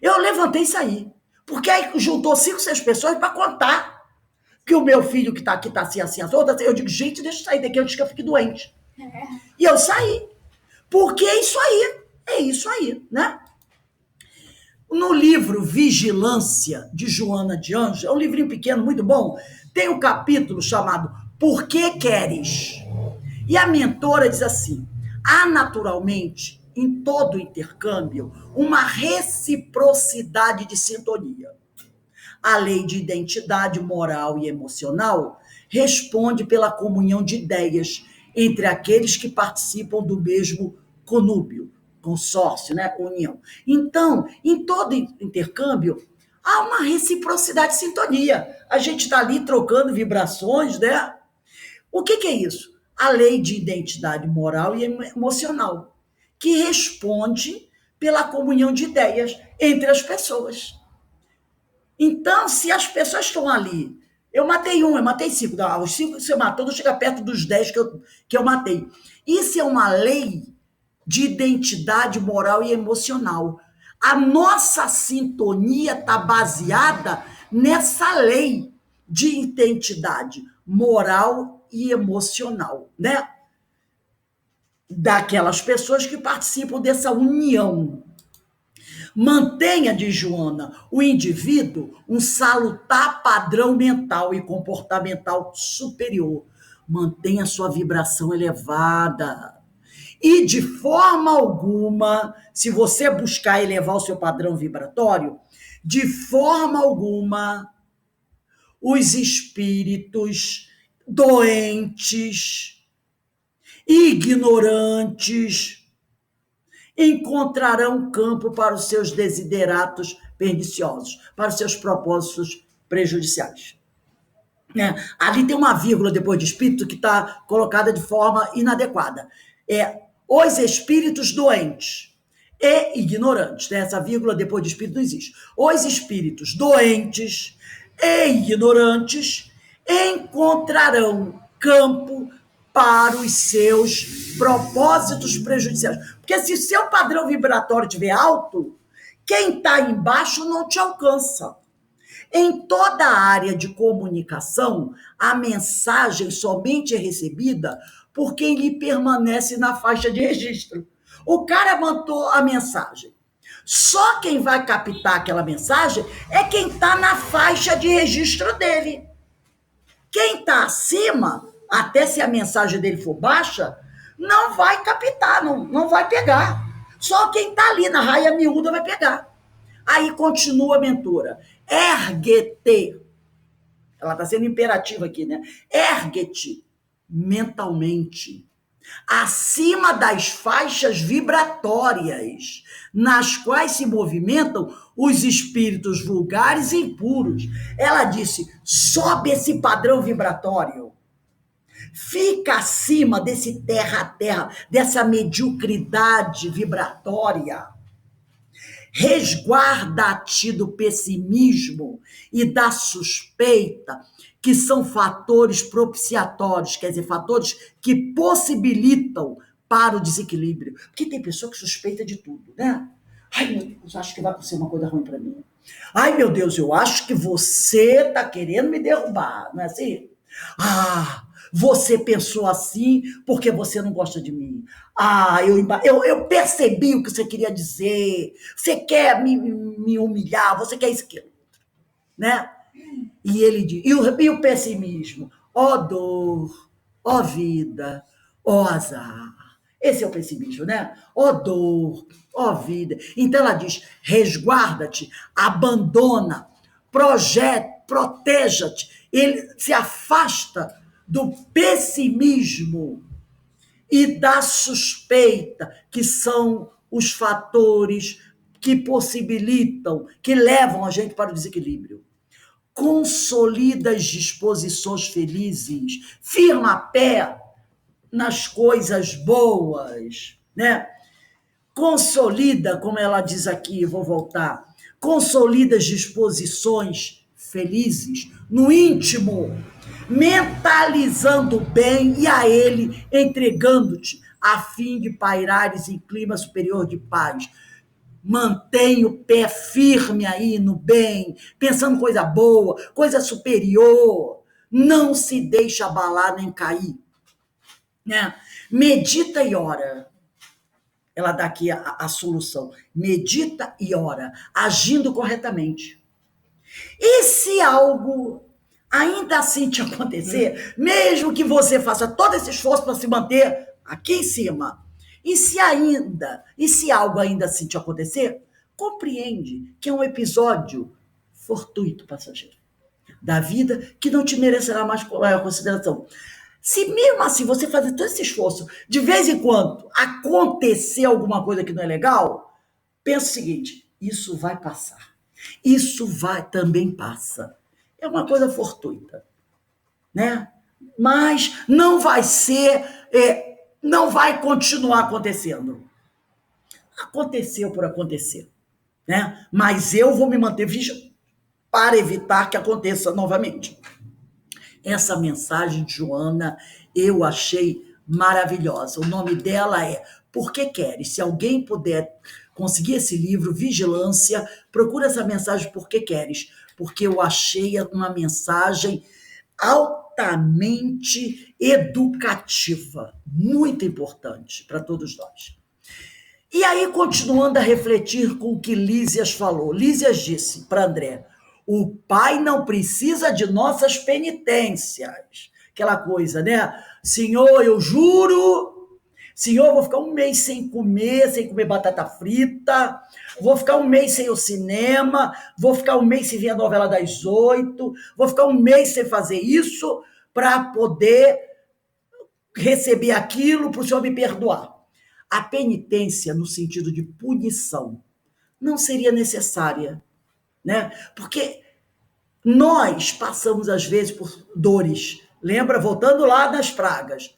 Eu levantei e saí. Porque aí juntou 5, 6 pessoas para contar que o meu filho que está aqui está assim, assim, assim. Eu digo, gente, deixa eu sair daqui antes que eu fique doente. E eu saí. Porque é isso aí, né? No livro Vigilância, de Joana de Anjos, é um livrinho pequeno, muito bom, tem um capítulo chamado Por que Queres? E a mentora diz assim, há naturalmente, em todo intercâmbio, uma reciprocidade de sintonia. A lei de identidade moral e emocional responde pela comunhão de ideias entre aqueles que participam do mesmo conúbio, consórcio, né? União. Então, em todo intercâmbio, há uma reciprocidade de sintonia. A gente está ali trocando vibrações, né? O que é isso? A lei de identidade moral e emocional, que responde pela comunhão de ideias entre as pessoas. Então, se as pessoas estão ali, eu matei 1, eu matei 5, não, os 5 que você matou não chega perto dos 10 que eu matei. Isso é uma lei de identidade moral e emocional. A nossa sintonia está baseada nessa lei de identidade moral e emocional, né? Daquelas pessoas que participam dessa união. Mantenha, diz Joana, o indivíduo um salutar padrão mental e comportamental superior. Mantenha sua vibração elevada. E de forma alguma, se você buscar elevar o seu padrão vibratório, de forma alguma, os espíritos doentes, ignorantes, encontrarão campo para os seus desideratos perniciosos, para os seus propósitos prejudiciais. Ali tem uma vírgula depois de espírito que está colocada de forma inadequada. Os espíritos doentes e ignorantes. Né? Essa vírgula depois de espírito não existe. Os espíritos doentes e ignorantes encontrarão campo para os seus propósitos prejudiciais. Porque se o seu padrão vibratório estiver alto, quem está embaixo não te alcança. Em toda a área de comunicação, a mensagem somente é recebida por quem lhe permanece na faixa de registro. O cara mandou a mensagem. Só quem vai captar aquela mensagem é quem está na faixa de registro dele. Quem está acima, até se a mensagem dele for baixa, não vai captar, não vai pegar. Só quem está ali na raia miúda vai pegar. Aí continua a mentora. Ergue-te. Ela está sendo imperativa aqui, né? Ergue-te mentalmente acima das faixas vibratórias nas quais se movimentam os espíritos vulgares e impuros. Ela disse, sobe esse padrão vibratório. Fica acima desse terra a terra, dessa mediocridade vibratória. Resguarda-te do pessimismo e da suspeita, que são fatores propiciatórios, quer dizer, fatores que possibilitam para o desequilíbrio. Porque tem pessoa que suspeita de tudo, né? Ai, meu Deus, acho que vai acontecer uma coisa ruim para mim. Ai, meu Deus, eu acho que você está querendo me derrubar, não é assim? Ah, você pensou assim porque você não gosta de mim. Ah, eu percebi o que você queria dizer. Você quer me humilhar, você quer isso, aquilo, né? E ele diz, e o pessimismo? Ó dor, ó vida, ó azar. Esse é o pessimismo, né? Ó dor, ó vida. Então ela diz, resguarda-te, abandona, proteja-te. Ele se afasta do pessimismo e da suspeita, que são os fatores que possibilitam, que levam a gente para o desequilíbrio. Consolida as disposições felizes, firma pé nas coisas boas, né? Consolida, como ela diz aqui, vou voltar, consolida as disposições felizes no íntimo, mentalizando bem e a ele entregando-te a fim de pairares em clima superior de paz. Mantenha o pé firme aí no bem, pensando coisa boa, coisa superior. Não se deixe abalar nem cair. Né? Medita e ora. Ela dá aqui a solução. Medita e ora, agindo corretamente. E se algo ainda assim te acontecer, mesmo que você faça todo esse esforço para se manter aqui em cima, e se algo ainda assim te acontecer, compreende que é um episódio fortuito, passageiro, da vida que não te merecerá mais consideração. Se mesmo assim você fazer todo esse esforço, de vez em quando acontecer alguma coisa que não é legal, pensa o seguinte: isso vai passar. Isso também passa. É uma coisa fortuita, né? Mas não vai ser, não vai continuar acontecendo. Aconteceu por acontecer, né? Mas eu vou me manter vigilante para evitar que aconteça novamente. Essa mensagem de Joana eu achei maravilhosa. O nome dela é Por que Queres? Se alguém puder conseguir esse livro, Vigilância, procura essa mensagem Por que Queres? Porque eu achei uma mensagem altamente educativa, muito importante para todos nós. E aí, continuando a refletir com o que Lísias falou, Lísias disse para André: o pai não precisa de nossas penitências. Aquela coisa, né? Senhor, eu juro, Senhor, eu vou ficar um mês sem comer batata frita, vou ficar um mês sem o cinema, vou ficar um mês sem ver a novela das 8, vou ficar um mês sem fazer isso para poder receber aquilo, para o Senhor me perdoar. A penitência, no sentido de punição, não seria necessária, né? Porque nós passamos, às vezes, por dores. Lembra? Voltando lá nas pragas.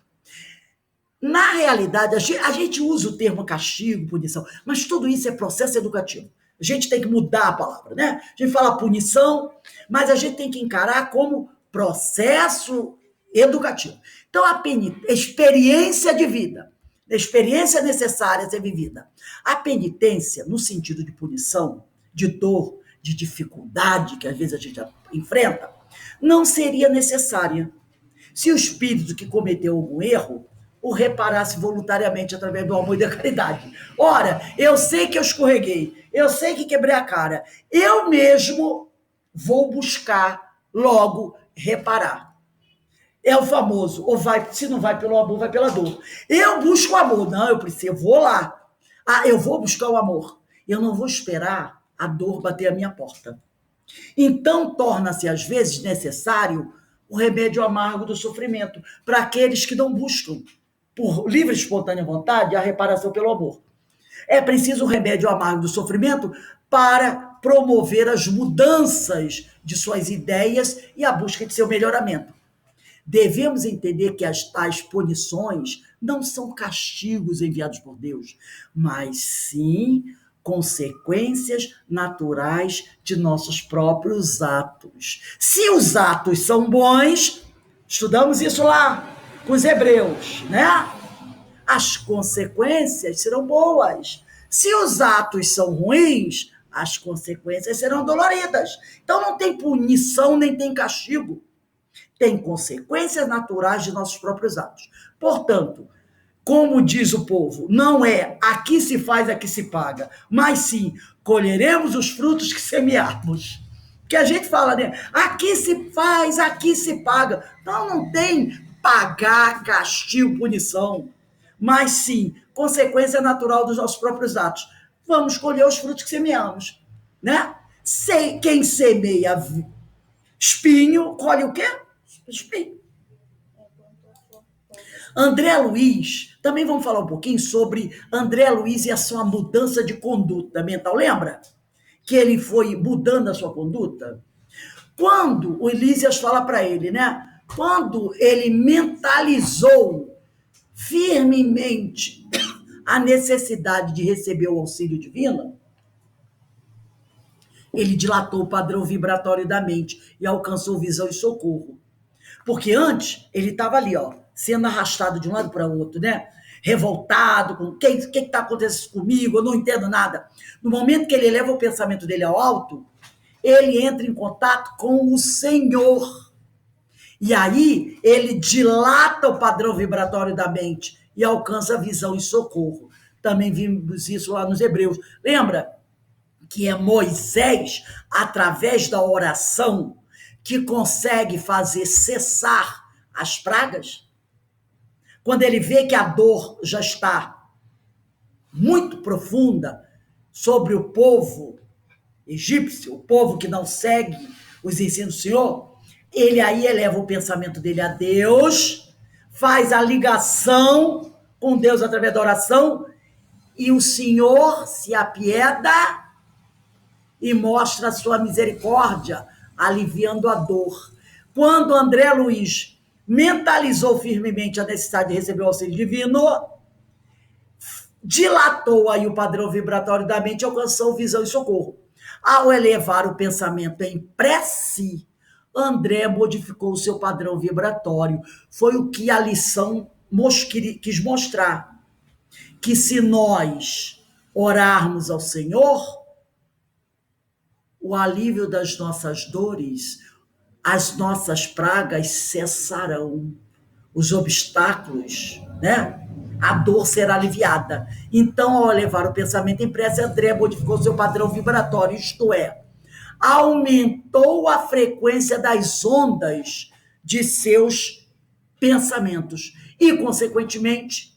Na realidade, a gente usa o termo castigo, punição, mas tudo isso é processo educativo. A gente tem que mudar a palavra, né? A gente fala punição, mas a gente tem que encarar como processo educativo. Então, a experiência de vida, a experiência necessária a ser vivida. A penitência, no sentido de punição, de dor, de dificuldade que às vezes a gente enfrenta, não seria necessária se o espírito que cometeu algum erro o reparasse voluntariamente através do amor e da caridade. Ora, eu sei que eu escorreguei, eu sei que quebrei a cara, eu mesmo vou buscar logo reparar. É o famoso, ou vai, se não vai pelo amor, vai pela dor. Eu busco o amor, não, eu vou lá. Eu vou buscar o amor. Eu não vou esperar a dor bater a minha porta. Então, torna-se, às vezes, necessário o remédio amargo do sofrimento para aqueles que não buscam, por livre e espontânea vontade, a reparação pelo amor. É preciso o remédio amargo do sofrimento para promover as mudanças de suas ideias e a busca de seu melhoramento. Devemos entender que as tais punições não são castigos enviados por Deus, mas sim consequências naturais de nossos próprios atos. Se os atos são bons, estudamos isso lá com os hebreus, né? As consequências serão boas. Se os atos são ruins, as consequências serão doloridas. Então não tem punição nem tem castigo. Tem consequências naturais de nossos próprios atos. Portanto, como diz o povo, não é aqui se faz, aqui se paga, mas sim colheremos os frutos que semearmos. Que a gente fala, né? Aqui se faz, aqui se paga. Então não tem pagar, castigo, punição, mas sim consequência natural dos nossos próprios atos. Vamos colher os frutos que semeamos, né? Quem semeia espinho, colhe o quê? Espinho. André Luiz, também vamos falar um pouquinho sobre André Luiz e a sua mudança de conduta mental. Lembra que ele foi mudando a sua conduta? Quando o Lísias fala para ele, né? Quando ele mentalizou firmemente a necessidade de receber o auxílio divino, ele dilatou o padrão vibratório da mente e alcançou visão e socorro. Porque antes ele estava ali, ó, sendo arrastado de um lado para o outro, né? revoltado, com o que está acontecendo comigo, eu não entendo nada. No momento que ele eleva o pensamento dele ao alto, ele entra em contato com o Senhor. E aí ele dilata o padrão vibratório da mente e alcança a visão e socorro. Também vimos isso lá nos Hebreus. Lembra que é Moisés, através da oração, que consegue fazer cessar as pragas? Quando ele vê que a dor já está muito profunda sobre o povo egípcio, o povo que não segue os ensinos do Senhor, ele aí eleva o pensamento dele a Deus, faz a ligação com Deus através da oração, e o Senhor se apieda e mostra a sua misericórdia, aliviando a dor. Quando André Luiz mentalizou firmemente a necessidade de receber o auxílio divino, dilatou aí o padrão vibratório da mente e alcançou visão e socorro. Ao elevar o pensamento em prece, André modificou o seu padrão vibratório. Foi o que a lição quis mostrar. Que se nós orarmos ao Senhor, o alívio das nossas dores, as nossas pragas cessarão, os obstáculos, né? A dor será aliviada. Então, ao elevar o pensamento em prece, André modificou seu padrão vibratório, isto é, aumentou a frequência das ondas de seus pensamentos e, consequentemente,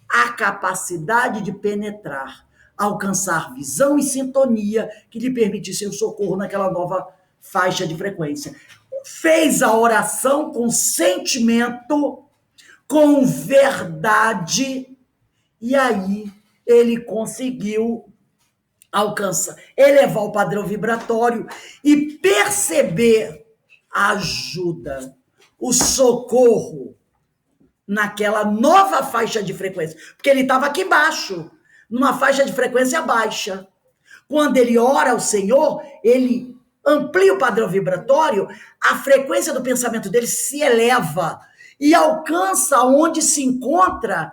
a capacidade de penetrar, alcançar visão e sintonia que lhe permitissem o socorro naquela nova faixa de frequência. Fez a oração com sentimento, com verdade, e aí ele conseguiu alcançar, elevar o padrão vibratório e perceber a ajuda, o socorro naquela nova faixa de frequência, porque ele estava aqui embaixo, numa faixa de frequência baixa. Quando ele ora ao Senhor, ele amplia o padrão vibratório, a frequência do pensamento dele se eleva e alcança onde se encontra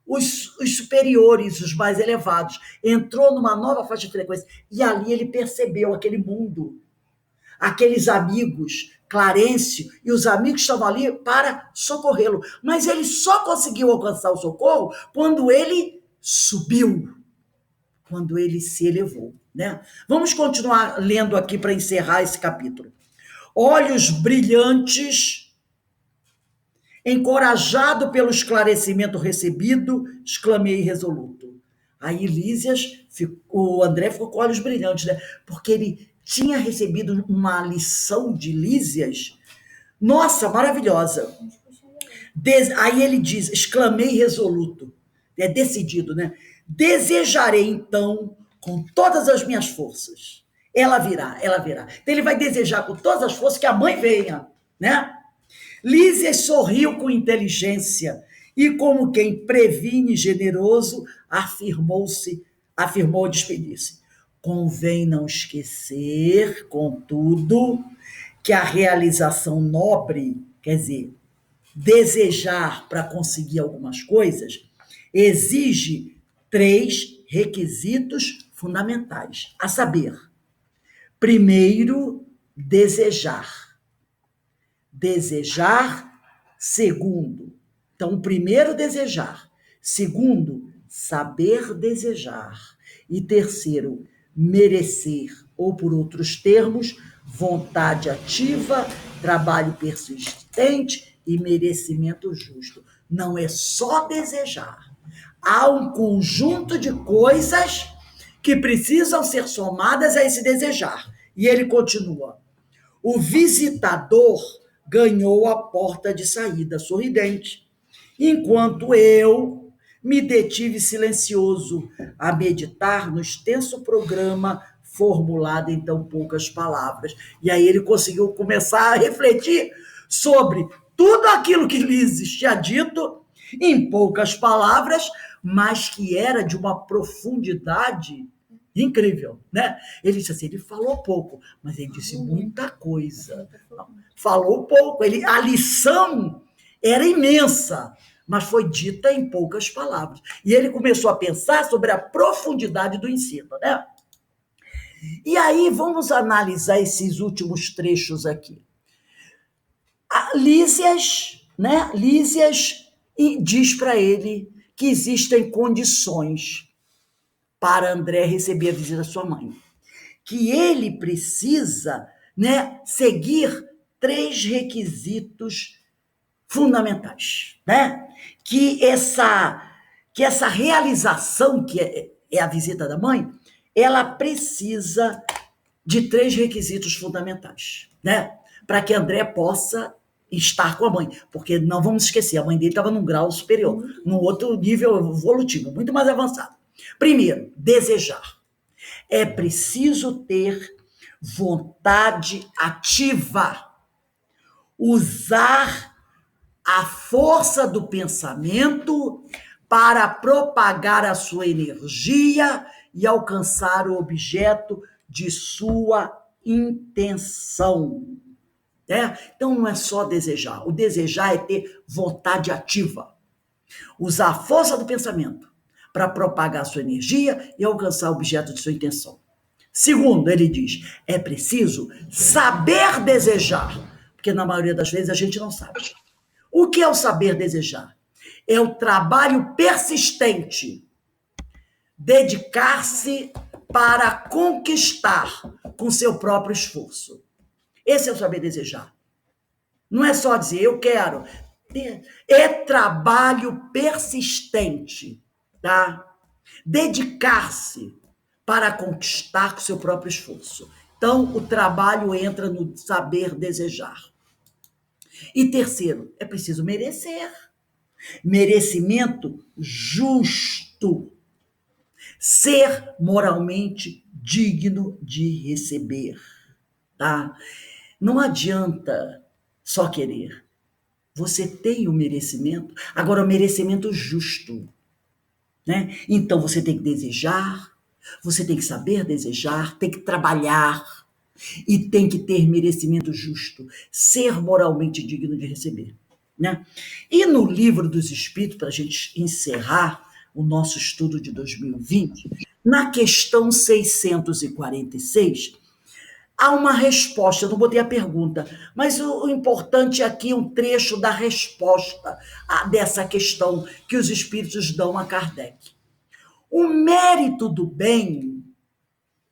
os superiores, os mais elevados. Entrou numa nova faixa de frequência e ali ele percebeu aquele mundo, aqueles amigos, Clarencio e os amigos estavam ali para socorrê-lo. Mas ele só conseguiu alcançar o socorro quando ele subiu, quando ele se elevou, né? Vamos continuar lendo aqui para encerrar esse capítulo. Olhos brilhantes, encorajado pelo esclarecimento recebido, exclamei resoluto. Aí Lísias, o André ficou com olhos brilhantes, né? Porque ele tinha recebido uma lição de Lísias, nossa, maravilhosa. Aí ele diz, exclamei resoluto, é decidido, né? Desejarei então com todas as minhas forças. Ela virá, ela virá. Então ele vai desejar com todas as forças que a mãe venha, né? Lísias sorriu com inteligência e, como quem previne generoso, afirmou despedir-se. Convém não esquecer, contudo, que a realização nobre, quer dizer, desejar para conseguir algumas coisas, exige 3 requisitos fundamentais, a saber, primeiro, desejar. Desejar, segundo. Então, primeiro, desejar. Segundo, saber desejar. E terceiro, merecer, ou por outros termos, vontade ativa, trabalho persistente e merecimento justo. Não é só desejar. Há um conjunto de coisas que precisam ser somadas a esse desejar. E ele continua. O visitador ganhou a porta de saída sorridente, enquanto eu me detive silencioso a meditar no extenso programa formulado em tão poucas palavras. E aí ele conseguiu começar a refletir sobre tudo aquilo que Lísias tinha dito em poucas palavras, mas que era de uma profundidade incrível, né? Ele disse assim, ele falou pouco, mas ele disse muita coisa. Falou pouco, a lição era imensa, mas foi dita em poucas palavras. E ele começou a pensar sobre a profundidade do ensino, né? E aí, vamos analisar esses últimos trechos aqui. Lísias, né? Lísias diz para ele que existem condições para André receber a visita da sua mãe. Que ele precisa, né, seguir 3 requisitos fundamentais, né? Que essa realização, que é a visita da mãe, ela precisa de 3 requisitos fundamentais, né? Para que André possa estar com a mãe. Porque não vamos esquecer, a mãe dele estava num grau superior, num outro nível evolutivo, muito mais avançado. Primeiro, desejar. É preciso ter vontade ativa. Usar a força do pensamento para propagar a sua energia e alcançar o objeto de sua intenção. Né? Então, não é só desejar. O desejar é ter vontade ativa. Usar a força do pensamento para propagar a sua energia e alcançar o objeto de sua intenção. Segundo, ele diz, é preciso saber desejar, porque na maioria das vezes a gente não sabe. O que é o saber desejar? É o trabalho persistente, dedicar-se para conquistar com seu próprio esforço. Esse é o saber desejar. Não é só dizer, eu quero. É trabalho persistente, tá? Dedicar-se para conquistar com seu próprio esforço. Então, o trabalho entra no saber desejar. E terceiro, é preciso merecer. Merecimento justo. Ser moralmente digno de receber, tá? Não adianta só querer. Você tem o merecimento, agora o merecimento justo, né? Então você tem que desejar, você tem que saber desejar, tem que trabalhar e tem que ter merecimento justo, ser moralmente digno de receber, né? E no Livro dos Espíritos, para a gente encerrar o nosso estudo de 2020, na questão 646, há uma resposta, eu não botei a pergunta, mas o importante aqui é um trecho da resposta dessa questão que os espíritos dão a Kardec. O mérito do bem,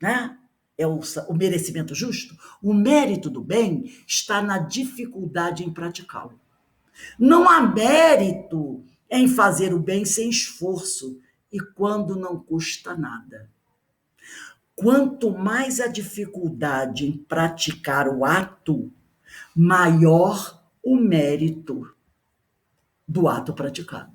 né, é o merecimento justo, o mérito do bem está na dificuldade em praticá-lo. Não há mérito em fazer o bem sem esforço e quando não custa nada. Quanto mais a dificuldade em praticar o ato, maior o mérito do ato praticado.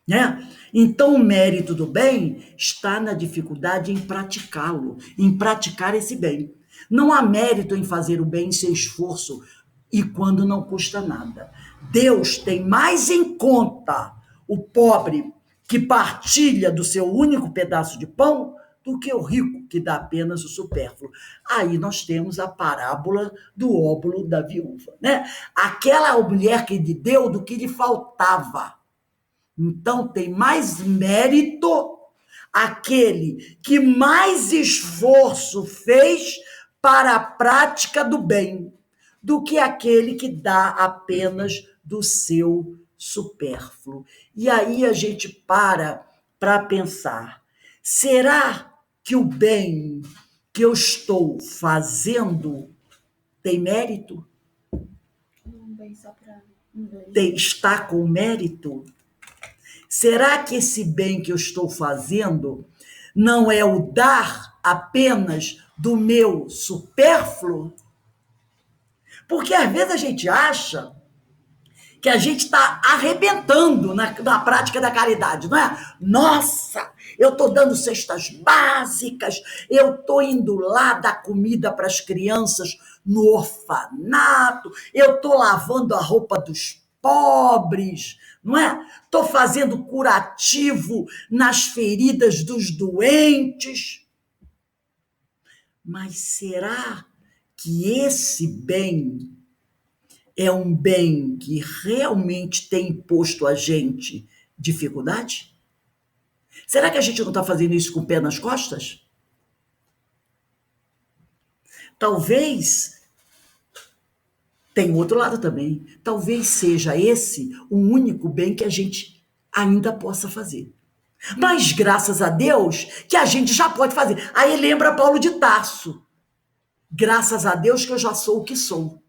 Né? Então, o mérito do bem está na dificuldade em praticá-lo, em praticar esse bem. Não há mérito em fazer o bem sem esforço e quando não custa nada. Deus tem mais em conta o pobre que partilha do seu único pedaço de pão do que o rico que dá apenas o supérfluo. Aí nós temos a parábola do óbolo da viúva, né? Aquela mulher que lhe deu do que lhe faltava. Então tem mais mérito aquele que mais esforço fez para a prática do bem do que aquele que dá apenas do seu supérfluo. E aí a gente para pensar, será que o bem que eu estou fazendo tem mérito? Está com mérito? Será que esse bem que eu estou fazendo não é o dar apenas do meu supérfluo? Porque às vezes a gente acha que a gente está arrebentando na prática da caridade, não é? Nossa, eu estou dando cestas básicas, eu estou indo lá dar comida para as crianças no orfanato, eu estou lavando a roupa dos pobres, não é? Estou fazendo curativo nas feridas dos doentes. Mas será que esse bem é um bem que realmente tem imposto a gente dificuldade? Será que a gente não está fazendo isso com o pé nas costas? Talvez tem outro lado também. Talvez seja esse o único bem que a gente ainda possa fazer. Mas graças a Deus que a gente já pode fazer. Aí lembra Paulo de Tarso. Graças a Deus que eu já sou o que sou.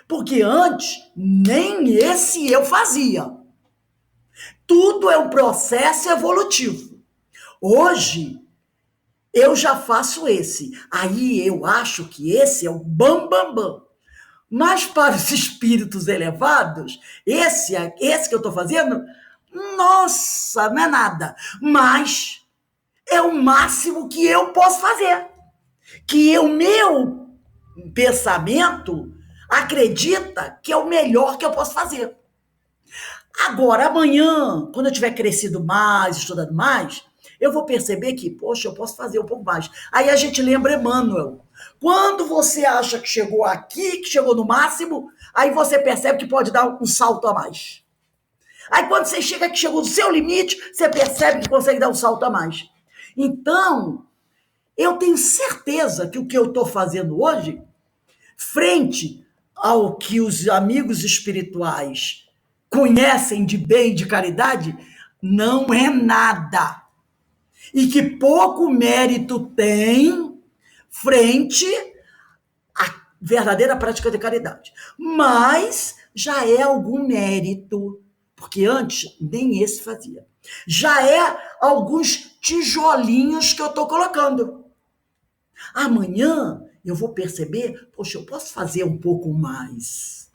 Porque antes nem esse eu fazia. Tudo é um processo evolutivo. Hoje eu já faço esse. Aí eu acho que esse é o bam bam bam. Mas para os espíritos elevados, esse que eu estou fazendo, nossa, não é nada. Mas é o máximo que eu posso fazer. Que o meu pensamento acredita que é o melhor que eu posso fazer. Agora, amanhã, quando eu tiver crescido mais, estudando mais, eu vou perceber que, poxa, eu posso fazer um pouco mais. Aí a gente lembra Emmanuel. Quando você acha que chegou aqui, que chegou no máximo, aí você percebe que pode dar um salto a mais. Aí quando você chega que chegou no seu limite, você percebe que consegue dar um salto a mais. Então, eu tenho certeza que o que eu estou fazendo hoje, frente ao que os amigos espirituais conhecem de bem e de caridade, não é nada. E que pouco mérito tem frente à verdadeira prática de caridade. Mas já é algum mérito, porque antes nem esse fazia. Já é alguns tijolinhos que eu estou colocando. Amanhã eu vou perceber, poxa, eu posso fazer um pouco mais.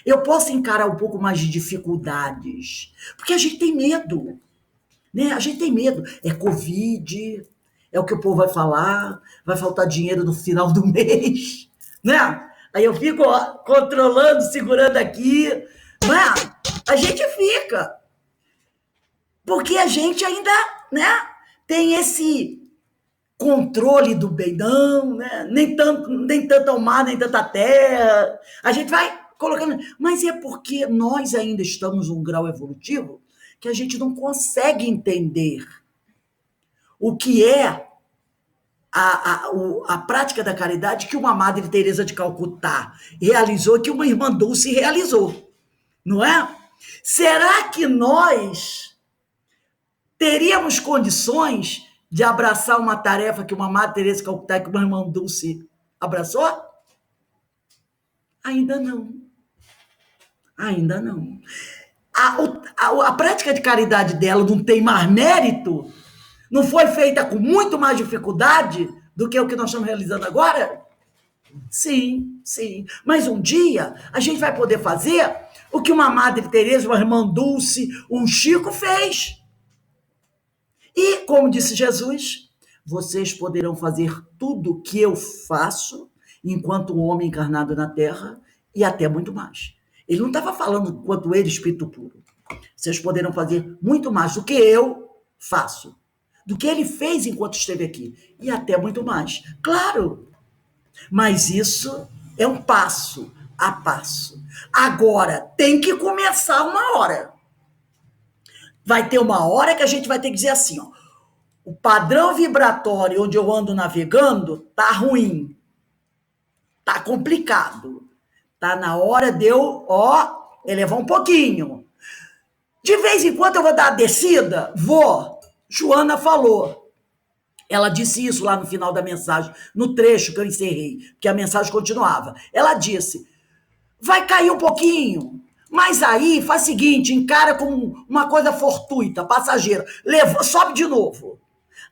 Eu posso encarar um pouco mais de dificuldades. Porque a gente tem medo, né? A gente tem medo. É Covid, é o que o povo vai falar, vai faltar dinheiro no final do mês, né? Aí eu fico controlando, segurando aqui, né? A gente fica. Porque a gente ainda, né, tem esse controle do bem, não, né? Nem tanto ao mar, nem tanta terra. A gente vai colocando. Mas é porque nós ainda estamos num grau evolutivo que a gente não consegue entender o que é a prática da caridade que uma Madre Teresa de Calcutá realizou, que uma irmã Dulce realizou, não é? Será que nós teríamos condições de abraçar uma tarefa que uma Madre Teresa de Calcutá, que uma irmã Dulce abraçou? Ainda não. Ainda não. A prática de caridade dela não tem mais mérito? Não foi feita com muito mais dificuldade do que o que nós estamos realizando agora? Sim, sim. Mas um dia a gente vai poder fazer o que uma Madre Teresa, uma irmã Dulce, um Chico fez. E, como disse Jesus, vocês poderão fazer tudo o que eu faço enquanto homem encarnado na Terra e até muito mais. Ele não estava falando quanto ele, espírito puro. Vocês poderão fazer muito mais do que eu faço, do que ele fez enquanto esteve aqui, e até muito mais. Claro, mas isso é um passo a passo. Agora, tem que começar uma hora. Vai ter uma hora que a gente vai ter que dizer assim, ó, o padrão vibratório onde eu ando navegando tá ruim, tá complicado, tá na hora de eu, elevar um pouquinho. De vez em quando eu vou dar a descida? Vou. Joana falou. Ela disse isso lá no final da mensagem, no trecho que eu encerrei, que a mensagem continuava. Ela disse, vai cair um pouquinho, mas aí faz o seguinte, encara como uma coisa fortuita, passageira, sobe de novo.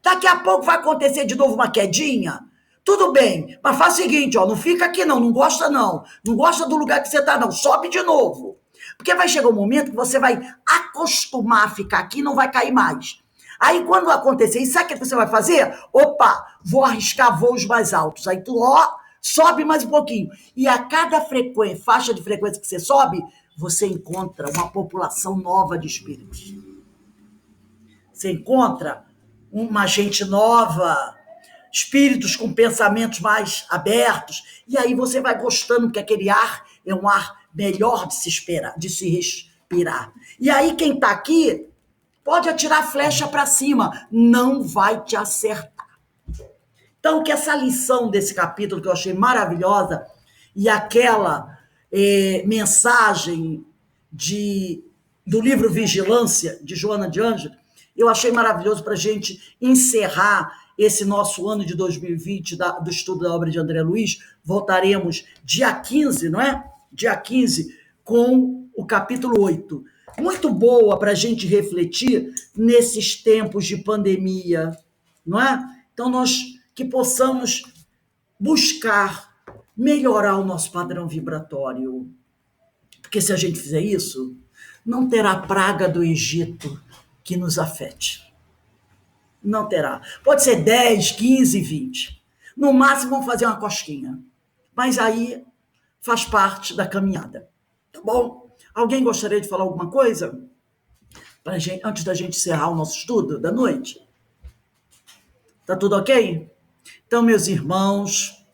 Daqui a pouco vai acontecer de novo uma quedinha, tudo bem, mas faz o seguinte, não fica aqui não gosta não gosta do lugar que você está não, sobe de novo. Porque vai chegar um momento que você vai acostumar a ficar aqui e não vai cair mais. Aí quando acontecer isso, sabe o que você vai fazer? Opa, vou arriscar voos mais altos. Aí tu, sobe mais um pouquinho. E a cada faixa de frequência que você sobe, você encontra uma população nova de espíritos. Você encontra uma gente nova, espíritos com pensamentos mais abertos, e aí você vai gostando, porque aquele ar é um ar melhor de se esperar, de se respirar. E aí quem está aqui pode atirar flecha para cima, não vai te acertar. Então, que essa lição desse capítulo, que eu achei maravilhosa, e aquela mensagem do livro Vigilância, de Joana de Ângelo, eu achei maravilhoso para a gente encerrar esse nosso ano de 2020 do estudo da obra de André Luiz. Voltaremos dia 15, não é? Dia 15, com o capítulo 8. Muito boa para a gente refletir nesses tempos de pandemia, não é? Então, nós que possamos buscar melhorar o nosso padrão vibratório. Porque se a gente fizer isso, não terá praga do Egito que nos afete. Não terá. Pode ser 10, 15, 20. No máximo, vamos fazer uma cosquinha. Mas aí faz parte da caminhada. Tá bom? Alguém gostaria de falar alguma coisa? Pra gente, antes da gente encerrar o nosso estudo da noite? Tá tudo ok? Então, meus irmãos,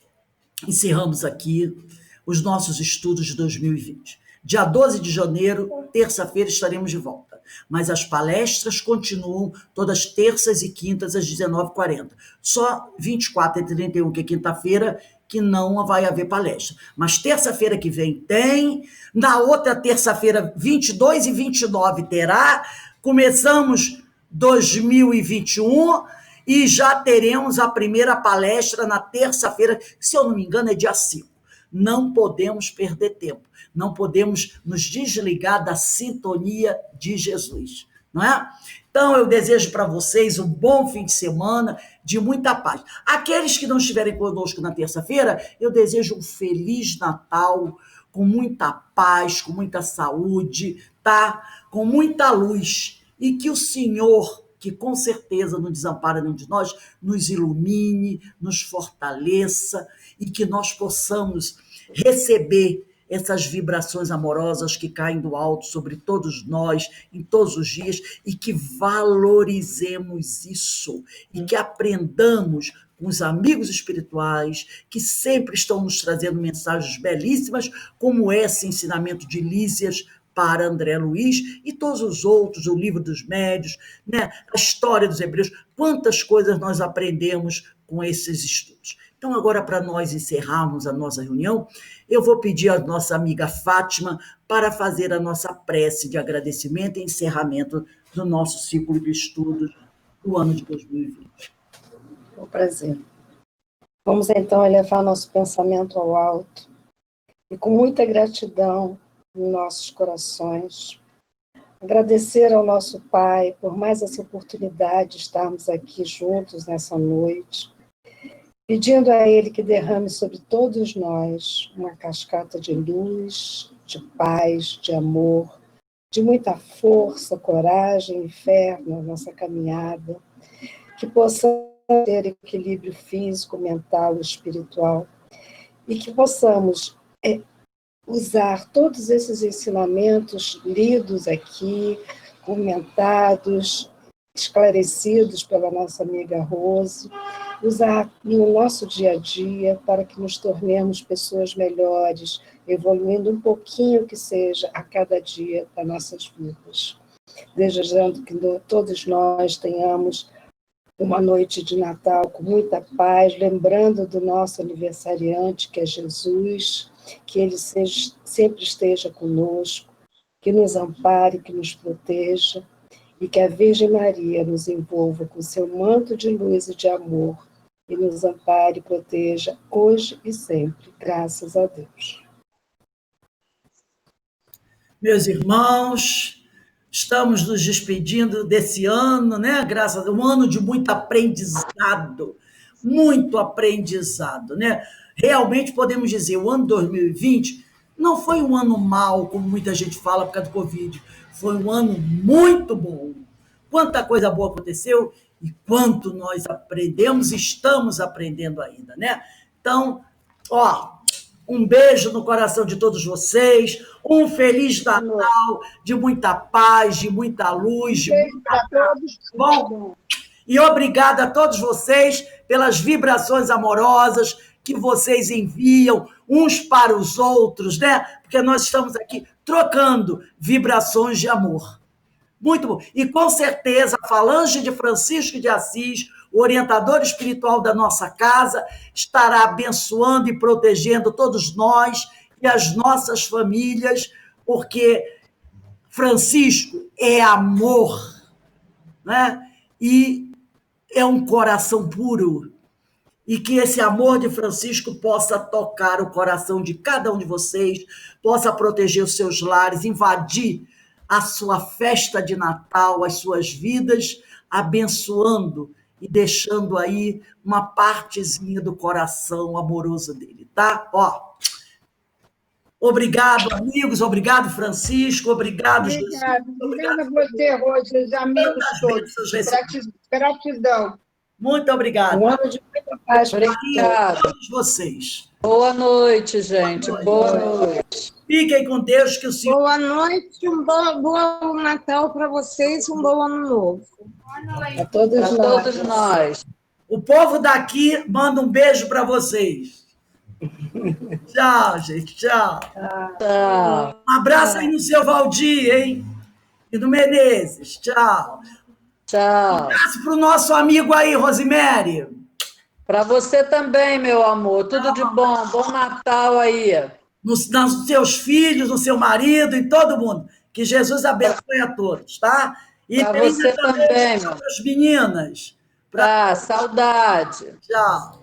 encerramos aqui os nossos estudos de 2020. Dia 12 de janeiro, terça-feira, estaremos de volta. Mas as palestras continuam todas terças e quintas às 19h40. Só 24 e 31, que é quinta-feira, que não vai haver palestra. Mas terça-feira que vem tem. Na outra terça-feira, 22 e 29, terá. Começamos 2021 e já teremos a primeira palestra na terça-feira, se eu não me engano, é dia 5. Não podemos perder tempo, não podemos nos desligar da sintonia de Jesus, não é? Então, eu desejo para vocês um bom fim de semana, de muita paz. Aqueles que não estiverem conosco na terça-feira, eu desejo um feliz Natal, com muita paz, com muita saúde, tá? Com muita luz. E que o Senhor, que com certeza não desampara nenhum de nós, nos ilumine, nos fortaleça e que nós possamos receber essas vibrações amorosas que caem do alto sobre todos nós, em todos os dias, e que valorizemos isso, e que aprendamos com os amigos espirituais, que sempre estão nos trazendo mensagens belíssimas, como esse ensinamento de Lísias para André Luiz e todos os outros, o livro dos médios, né? A história dos hebreus, quantas coisas nós aprendemos com esses estudos. Então, agora, para nós encerrarmos a nossa reunião, eu vou pedir à nossa amiga Fátima para fazer a nossa prece de agradecimento e encerramento do nosso ciclo de estudos do ano de 2020. É um prazer. Vamos, então, elevar nosso pensamento ao alto e, com muita gratidão em nossos corações, agradecer ao nosso Pai por mais essa oportunidade de estarmos aqui juntos nessa noite, pedindo a Ele que derrame sobre todos nós uma cascata de luz, de paz, de amor, de muita força, coragem e fé na nossa caminhada, que possamos ter equilíbrio físico, mental e espiritual, e que possamos usar todos esses ensinamentos lidos aqui, comentados, esclarecidos pela nossa amiga Rose, usar no nosso dia a dia para que nos tornemos pessoas melhores, evoluindo um pouquinho que seja a cada dia das nossas vidas. Desejando que todos nós tenhamos uma noite de Natal com muita paz, lembrando do nosso aniversariante, que é Jesus, que Ele sempre esteja conosco, que nos ampare, que nos proteja, e que a Virgem Maria nos envolva com seu manto de luz e de amor, e nos ampare e proteja hoje e sempre, graças a Deus. Meus irmãos, estamos nos despedindo desse ano, né? Graças a Deus, um ano de muito aprendizado, né? Realmente podemos dizer, o ano 2020 não foi um ano mau, como muita gente fala por causa do Covid, foi um ano muito bom. Quanta coisa boa aconteceu e quanto nós aprendemos e estamos aprendendo ainda, né? Então, um beijo no coração de todos vocês, um feliz Natal, de muita paz, de muita luz, de muita todos. Bom, e obrigada a todos vocês pelas vibrações amorosas que vocês enviam, uns para os outros, né? Porque nós estamos aqui trocando vibrações de amor. Muito bom. E com certeza a Falange de Francisco de Assis, o orientador espiritual da nossa casa, estará abençoando e protegendo todos nós e as nossas famílias, porque Francisco é amor, né? E é um coração puro. E que esse amor de Francisco possa tocar o coração de cada um de vocês, possa proteger os seus lares, invadir a sua festa de Natal, as suas vidas, abençoando e deixando aí uma partezinha do coração amoroso dele, tá? Ó, obrigado, amigos, obrigado, Francisco, obrigado, Jesus. Obrigada a você, Rosa, os amigos todos. Gratidão. Muito obrigado. Um ano de muita paz para todos vocês. Boa noite, gente. Boa noite. Fiquem com Deus, que o Senhor... Boa noite, um bom Natal para vocês, um bom ano novo. A todos nós. O povo daqui manda um beijo para vocês. Tchau, gente. Tchau. Tchau. Um abraço aí no seu Valdir, hein? E no Menezes. Tchau. Tchau. Um abraço para o nosso amigo aí, Rosemary. Para você também, meu amor. Tudo de bom. Bom Natal aí. Nos seus filhos, no seu marido, em todo mundo. Que Jesus abençoe a todos, tá? E para você também, meu. As meninas. Saudade. Tchau.